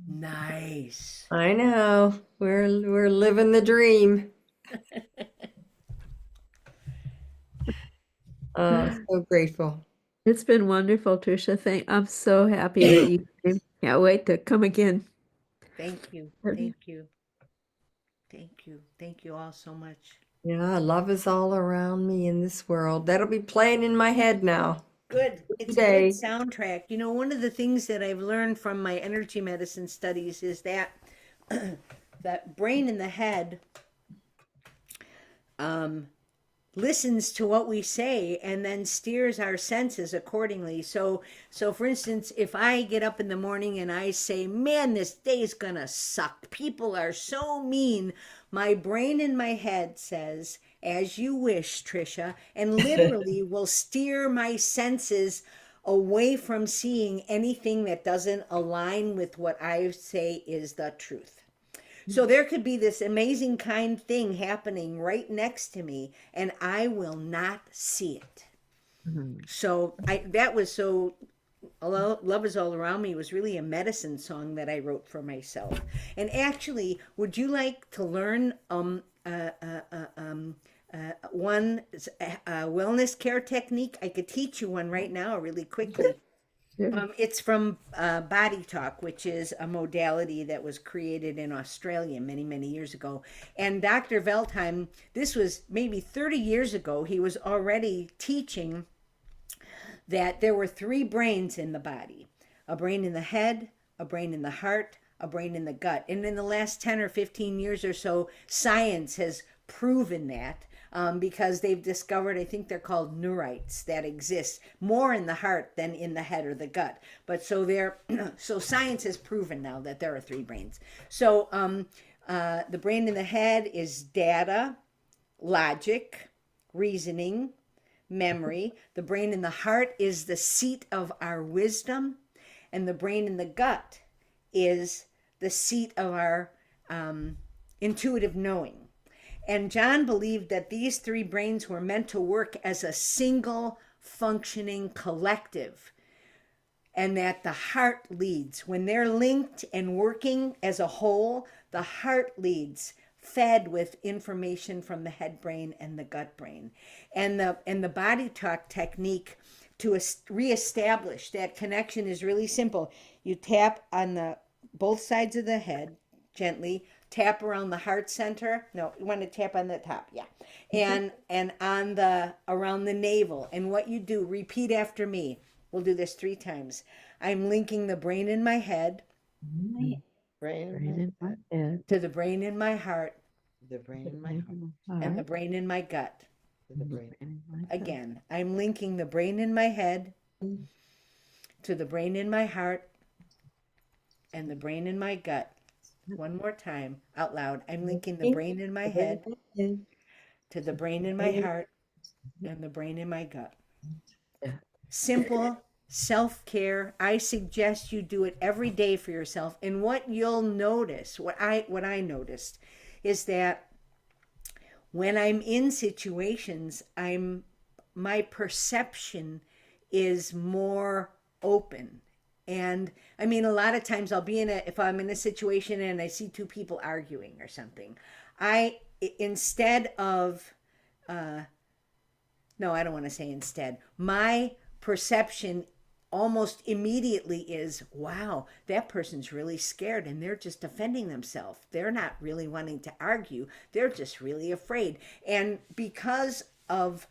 Nice. I know. We're living the dream. Oh, so grateful. It's been wonderful, Tricia. I'm so happy that you came. Can't wait to come again. Thank you. Thank you. Thank you. Thank you all so much. Yeah, love is all around me in this world. That'll be playing in my head now Good. It's a good today. soundtrack. You know, one of the things that I've learned from my energy medicine studies is that that brain in the head um, listens to what we say and then steers our senses accordingly. So for instance, if I get up in the morning and I say, "Man, this day's gonna suck. People are so mean." My brain in my head says, "As you wish, Tricia," and literally will steer my senses away from seeing anything that doesn't align with what I say is the truth. So there could be this amazing kind thing happening right next to me, and I will not see it. Mhm. So I that was so Love is All Around Me was really a medicine song that I wrote for myself. And actually, would you like to learn one wellness care technique? I could teach you one right now really quickly. Sure. It's from Body Talk, which is a modality that was created in Australia many, many years ago. And Dr. Veltheim, this was maybe 30 years ago, he was already teaching that there were three brains in the body: a brain in the head, a brain in the heart, a brain in the gut. And in the last 10 or 15 years or so, science has proven that because they've discovered, I think they're called neurites, that exist more in the heart than in the head or the gut. But so they're so science has proven now that there are three brains. So the brain in the head is data, logic, reasoning, memory. The brain in the heart is the seat of our wisdom, and the brain in the gut is the seat of our intuitive knowing. And John believed that these three brains were meant to work as a single functioning collective, and that the heart leads. When they're linked and working as a whole, the heart leads, fed with information from the head brain and the gut brain. And the body talk technique to reestablish that connection is really simple. You tap on the both sides of the head gently, tap around the heart center. No, you want to tap on the top, yeah. And on the around the navel. And what you do, repeat after me. We'll do this 3 times. I'm linking the brain in my head Mm. Brain in Brain in my my head, head, to the brain in my heart the brain the in my brain heart, in my and the heart, brain in my gut. the and the brain. brain in my gut. Again, I'm linking the brain in my head to the brain in my heart and the brain in my gut. One more time out loud. I'm linking the brain in my head to the brain in my heart and the brain in my gut. Yeah. Simple self-care. I suggest you do it every day for yourself. And what you'll notice, what I noticed is that when I'm in situations, my perception is more open. And I mean, a lot of times if I'm in a situation and I see two people arguing or something, instead of, no, I don't want to say instead, my perception almost immediately is, wow, that person's really scared and they're just defending themselves. They're not really wanting to argue. They're just really afraid. And because of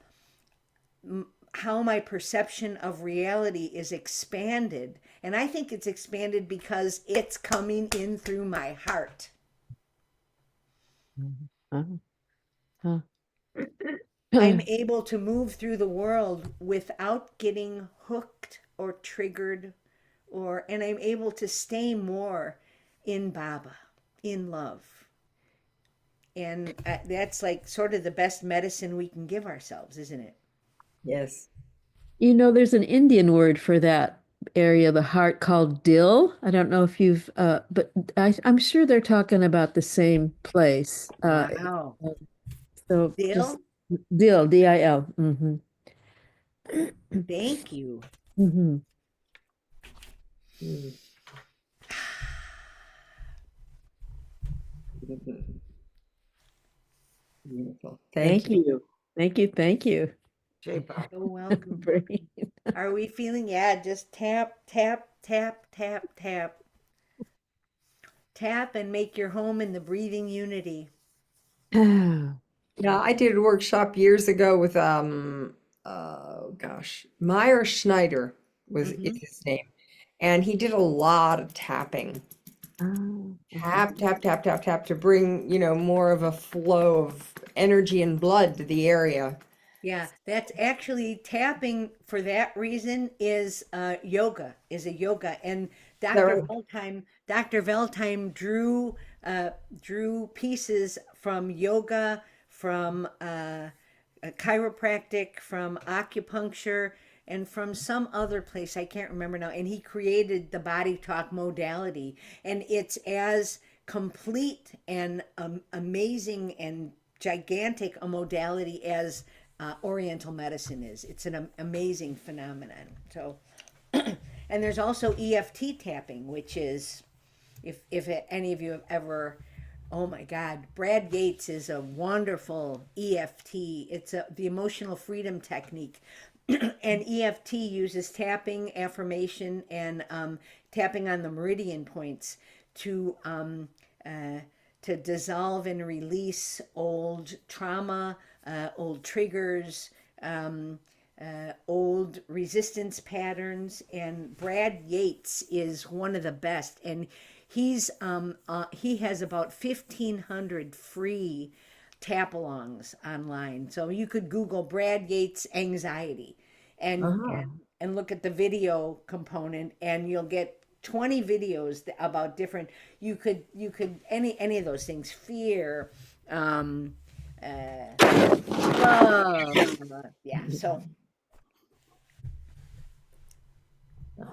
how my perception of reality is expanded, and I think it's expanded because it's coming in through my heart. Mhm. Huh. I'm able to move through the world without getting hooked or triggered and I'm able to stay more in Baba, in love. And that's like sort of the best medicine we can give ourselves, isn't it? Yes. You know, there's an Indian word for that area of the heart called dill. I don't know if but I'm sure they're talking about the same place. Wow. So just Dill, dill, D-I-L. Mm-hmm. thank you. Mm-hmm. Mm. Beautiful. Thank you. you. Thank you. Thank you. J. Bob. So welcome. Brain. Are we feeling? Yeah, just tap, tap, tap, tap, tap. Tap and make your home in the breathing unity. Yeah, I did a workshop years ago with gosh, Meyer Schneider is Hmm. his name. And he did a lot of tapping. Oh, Tap, tap, tap, tap, tap to bring, more of a flow of energy and blood to the area. Yeah, that's actually tapping for that reason is yoga, is a yoga. And Is that right? Dr. Veltheim drew pieces from yoga, from chiropractic, from acupuncture, and from some other place. I can't remember now. And he created the body talk modality. And it's as complete and amazing and gigantic a modality as Oriental medicine is. It's an amazing phenomenon. So, and there's also EFT tapping, which is, if any of you have ever, oh my God, Brad Yates is a wonderful EFT. It's the emotional freedom technique. And EFT uses tapping, affirmation, and tapping on the meridian points to dissolve and release old trauma, old triggers, old resistance patterns. And Brad Yates is one of the best, and he has about 1,500 free tap-alongs online. So you could Google Brad Yates anxiety and Uh-huh. and look at the video component, and you'll get 20 videos about different. You could any of those things, fear, love, yeah. So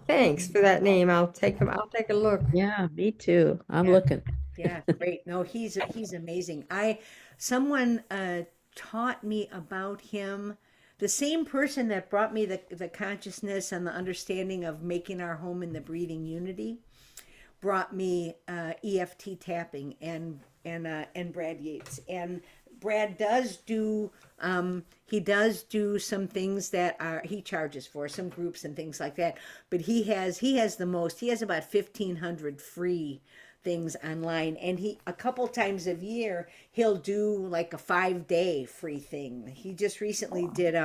Thanks for that name. I'll take a look. yeah, me too. I'm yeah. looking. Yeah, great. No, he's amazing. Someone taught me about him. The same person that brought me the consciousness and the understanding of making our home in the breathing unity brought me EFT tapping and Brad Yates. And Brad does do he does do some things that are he charges for some groups and things like that. But he has the most. He has about 1,500 free things online, and he a couple times a year he'll do like a 5-day free thing. He just recently did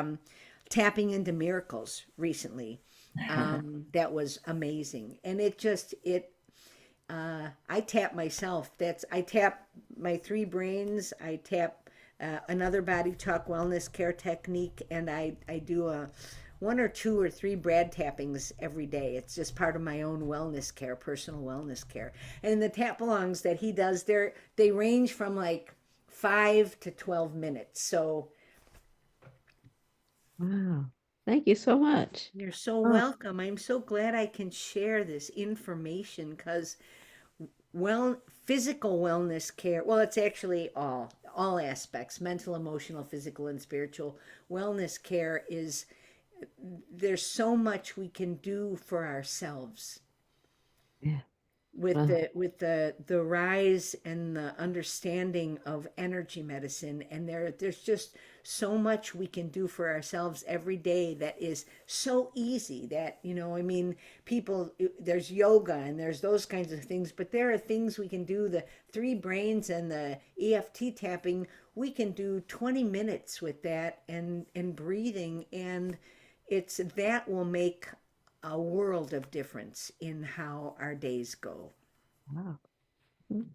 tapping into miracles recently. That was amazing, and I tap myself. I tap my three brains. I tap another body talk wellness care technique, and I do a 1 or 2 or 3 Brad tappings every day. It's just part of my own wellness care, personal wellness care. And the tap alongs that he does, they range from like 5 to 12 minutes. So Wow. Thank you so much. you're so Oh, welcome. I'm so glad I can share this information because physical wellness care, well, it's actually all aspects, mental, emotional, physical, and spiritual wellness care is there's so much we can do for ourselves yeah. with Wow. the rise and the understanding of energy medicine. And there's just so much we can do for ourselves every day that is so easy that, I mean, people, there's yoga and there's those kinds of things, but there are things we can do. The three brains and the EFT tapping, we can do 20 minutes with that and breathing, and it's that will make a world of difference in how our days go. Wow. Mm,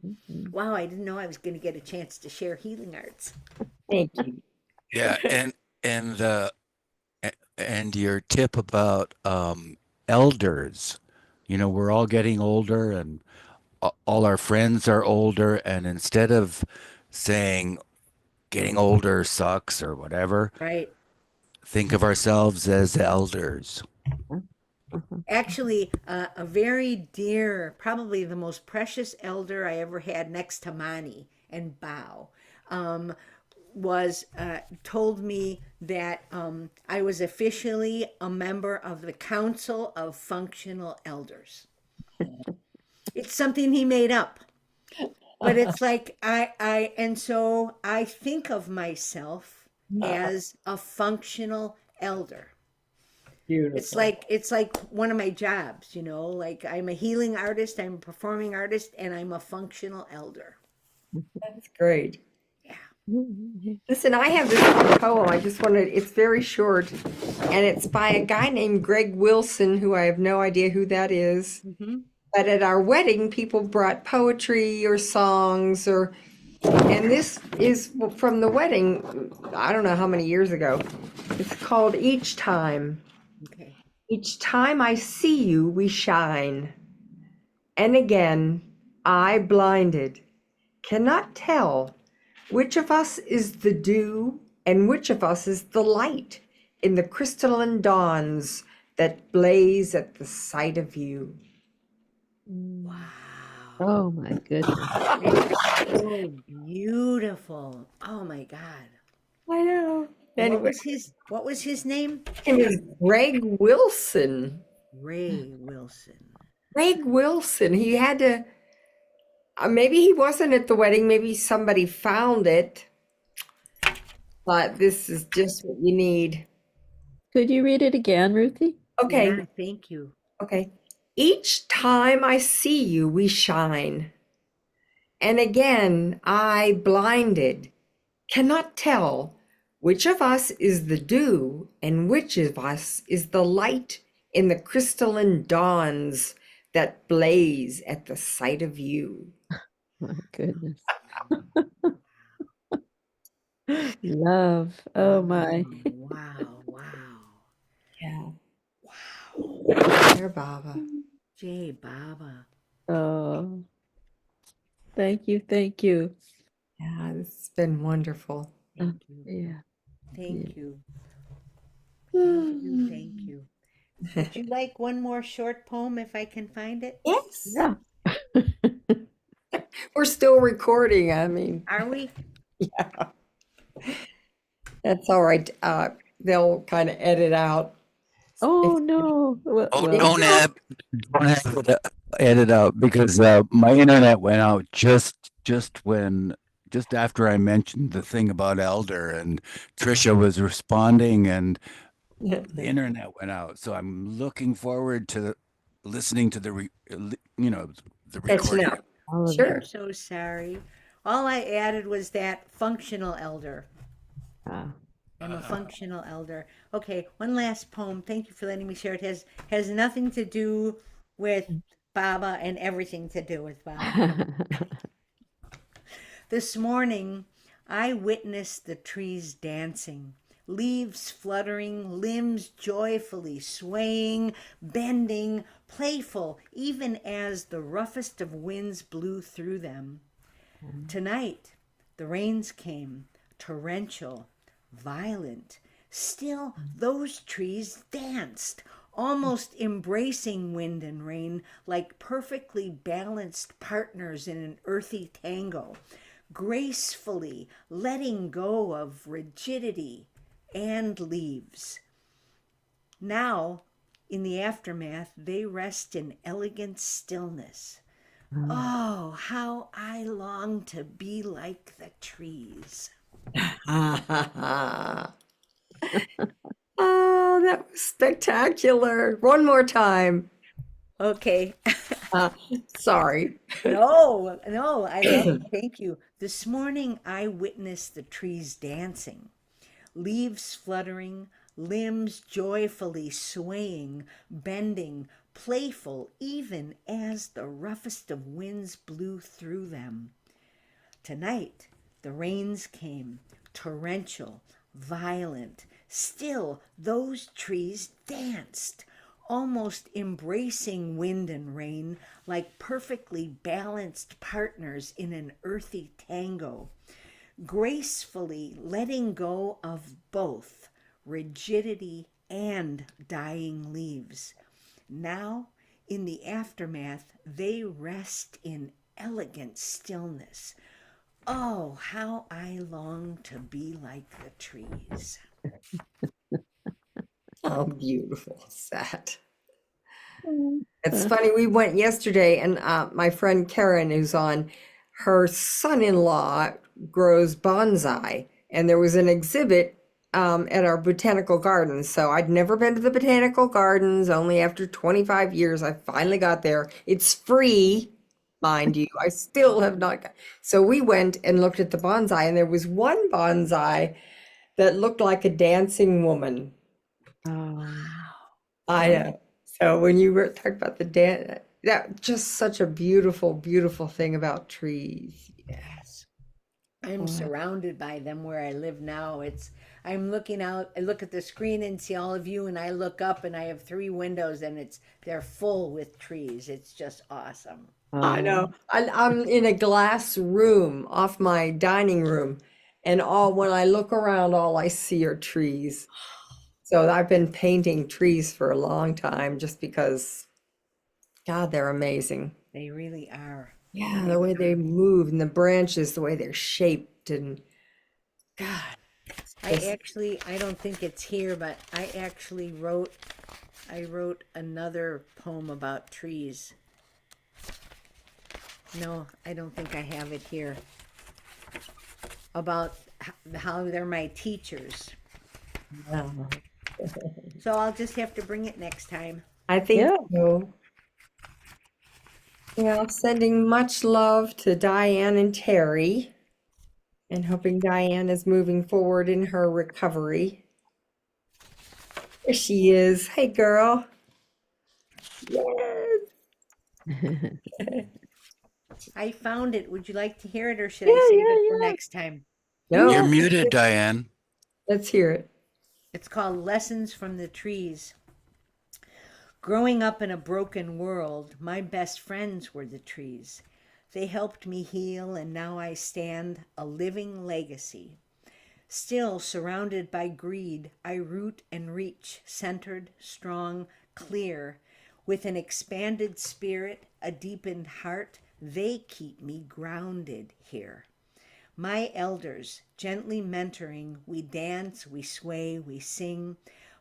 mm, mm. Wow, I didn't know I was going to get a chance to share healing arts. Thank you. Yeah, and and your tip about elders, we're all getting older and all our friends are older, and instead of saying getting older sucks or whatever, Right. think of ourselves as elders. Mhm. Actually, a very dear, probably the most precious elder I ever had next to Mani and Bao, um, was told me that I was officially a member of the Council of Functional Elders. It's something he made up. But it's like and so I think of myself as a functional elder. Beautiful. It's like one of my jobs, like I'm a healing artist, I'm a performing artist, and I'm a functional elder. That's great. Yeah. Listen, I have this poem. I just wanted, it's very short, and it's by a guy named Greg Wilson, who I have no idea who that is. Mm-hmm. But at our wedding, people brought poetry or songs, and this is from the wedding, I don't know how many years ago. It's called Each Time. Okay. Each time I see you, we shine. And again, I blinded, cannot tell which of us is the dew and which of us is the light in the crystalline dawns that blaze at the sight of you. Wow. Oh my goodness. It's so beautiful. Oh my God. I know. And Anyway, what was his name? his name is Greg Wilson. Ray Wilson. Greg Wilson. He had to, maybe he wasn't at the wedding, maybe somebody found it, but this is just what you need. Could you read it again, Ruthie? Okay. Yeah, thank you. Okay. Each time I see you, we shine. And again, I blinded, cannot tell which of us is the dew and which of us is the light in the crystalline dawns that blaze at the sight of you. My goodness. Love. Oh my. Wow, wow. Yeah. Wow. There, Baba. Jay Baba. Oh, thank you. Thank you. Yeah, this has been wonderful. Thank you. Yeah. Thank you. Thank you. Thank you. Would you like one more short poem if I can find it? Yes. Yeah. We're still recording. I mean, Are we? yeah, that's all right. They'll kind of edit out. Oh no. Well, Oh, well, don't edit out because my internet went out just after I mentioned the thing about Elder and Tricia was responding and the internet went out. So I'm looking forward to listening to the Catching recording. up. all of Sure. I'm so sorry. All I added was that functional elder. Ah. I'm a functional elder. Okay, one last poem. Thank you for letting me share. It has nothing to do with Baba and everything to do with Baba. This morning, I witnessed the trees dancing, leaves fluttering, limbs joyfully swaying, bending, playful, even as the roughest of winds blew through them. Tonight, the rains came, torrential, violent. Still, those trees danced, almost embracing wind and rain like perfectly balanced partners in an earthy tango, gracefully letting go of rigidity and leaves. Now, in the aftermath, they rest in elegant stillness. Oh, how I long to be like the trees. Oh, that was spectacular. One more time. Okay. Sorry. No, I love it. Thank you. This morning I witnessed the trees dancing, leaves fluttering, limbs joyfully swaying, bending, playful, even as the roughest of winds blew through them. Tonight, the rains came, torrential, violent. Still, those trees danced, almost embracing wind and rain like perfectly balanced partners in an earthy tango, gracefully letting go of both rigidity and dying leaves. Now, in the aftermath, they rest in elegant stillness. Oh, how I long to be like the trees. How beautiful is that? It's funny. We went yesterday, and my friend Karen, who's on, her son-in-law grows bonsai, and there was an exhibit at our botanical gardens. So I'd never been to the botanical gardens. Only after 25 years, I finally got there. It's free, mind you. I still have not got. So we went and looked at the bonsai, and there was one bonsai that looked like a dancing woman. Oh, I know. So when you were talking about the dance, that just such a beautiful, beautiful thing about trees. Yes. I'm wow. surrounded by them where I live now. I'm looking out, I look at the screen and see all of you, and I look up and I have 3 windows, and they're full with trees. It's just awesome. I Oh, know. I'm in a glass room off my dining room, and all when I look around, all I see are trees. So I've been painting trees for a long time just because, God, they're amazing. They really are. Yeah, the way they move and the branches, the way they're shaped, and God, I don't think it's here, but I wrote another poem about trees. No, I don't think I have it here. About how they're my teachers. wow. So I'll just have to bring it next time. I think yeah. so. Well, sending much love to Diane and Terry, and hoping Diane is moving forward in her recovery. There she is. Hey, girl. Yes. I found it. Would you like to hear it, or should Yeah, I save yeah, it for yeah. next time? No, You're muted, Diane. let's hear it. It's called Lessons from the Trees. Growing up in a broken world, my best friends were the trees. They helped me heal, and now I stand a living legacy. Still surrounded by greed, I root and reach, centered, strong, clear. With an expanded spirit, a deepened heart, they keep me grounded here. My elders, gently mentoring, we dance, we sway, we sing,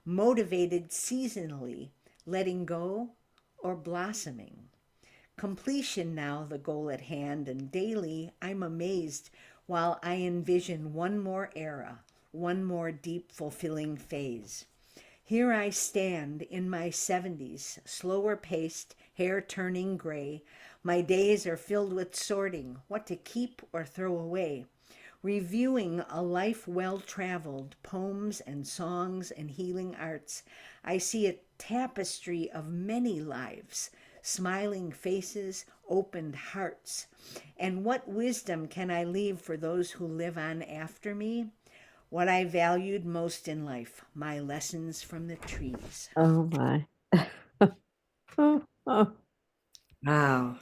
motivated seasonally, letting go or blossoming. Completion now the goal at hand, and daily I'm amazed while I envision one more era, one more deep, fulfilling phase. Here I stand in my 70s, slower paced, hair turning gray. My days are filled with sorting, what to keep or throw away. Reviewing a life well traveled, poems and songs and healing arts. I see a tapestry of many lives, smiling faces, opened hearts. And what wisdom can I leave for those who live on after me? What I valued most in life, my lessons from the trees. Oh my. Oh, oh, Wow,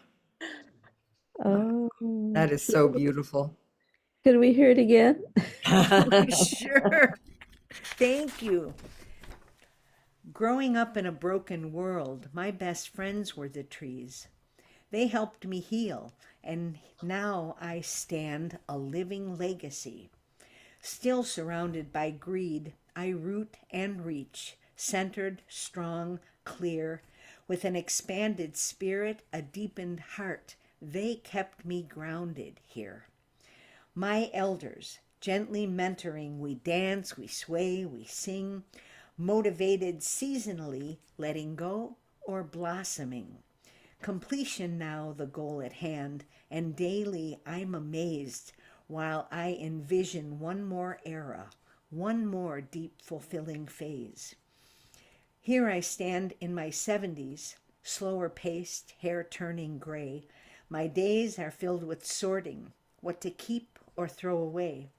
oh. that is so beautiful. Can we hear it again? Sure. Thank you. Growing up in a broken world, my best friends were the trees. They helped me heal, and now I stand a living legacy. Still surrounded by greed, I root and reach, centered, strong, clear, with an expanded spirit, a deepened heart. They kept me grounded here. My elders, gently mentoring, we dance, we sway, we sing, motivated seasonally, letting go or blossoming. Completion now the goal at hand, and daily I'm amazed while I envision one more era, one more deep fulfilling phase. Here I stand in my 70s, slower paced, hair turning gray. My days are filled with sorting, what to keep or throw away.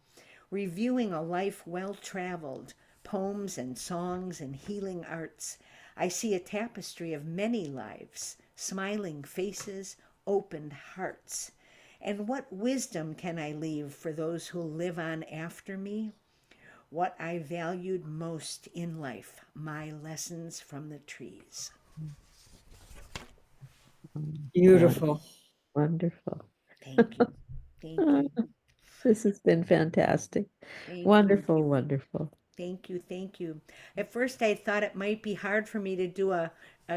Reviewing a life well traveled, poems and songs and healing arts. I see a tapestry of many lives, smiling faces, opened hearts. And what wisdom can I leave for those who live on after me? What I valued most in life, my lessons from the trees. Beautiful. Wonderful. Thank you. Thank you. This has been fantastic. Thank Wonderful, you. wonderful. Thank you. Thank you. At first, I thought it might be hard for me to do a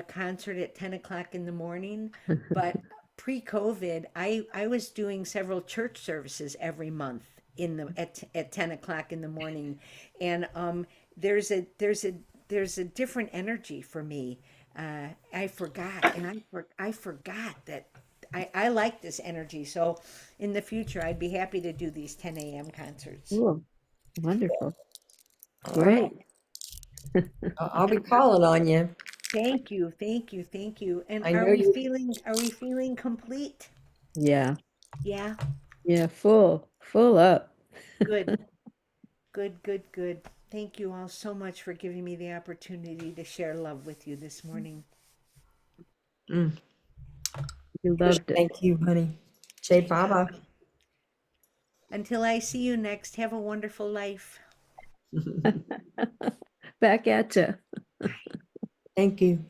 concert at 10 o'clock in the morning, but pre-COVID, I was doing several church services every month at 10 o'clock in the morning, and there's a different energy for me. I forgot, and I forgot that I like this energy. So in the future, I'd be happy to do these 10 a.m. concerts. Cool. Wonderful. All Great. right. I'll be calling on you. Thank you, thank you, thank you. And I know you. are we feeling complete? Yeah. Yeah, Yeah. Full up. good. Good, good, good. Thank you all so much for giving me the opportunity to share love with you this morning. Mm. You Tricia, loved it. thank you, honey. Jay Jai Baba. Baba. Until I see you next, have a wonderful life. Back at you. Thank you.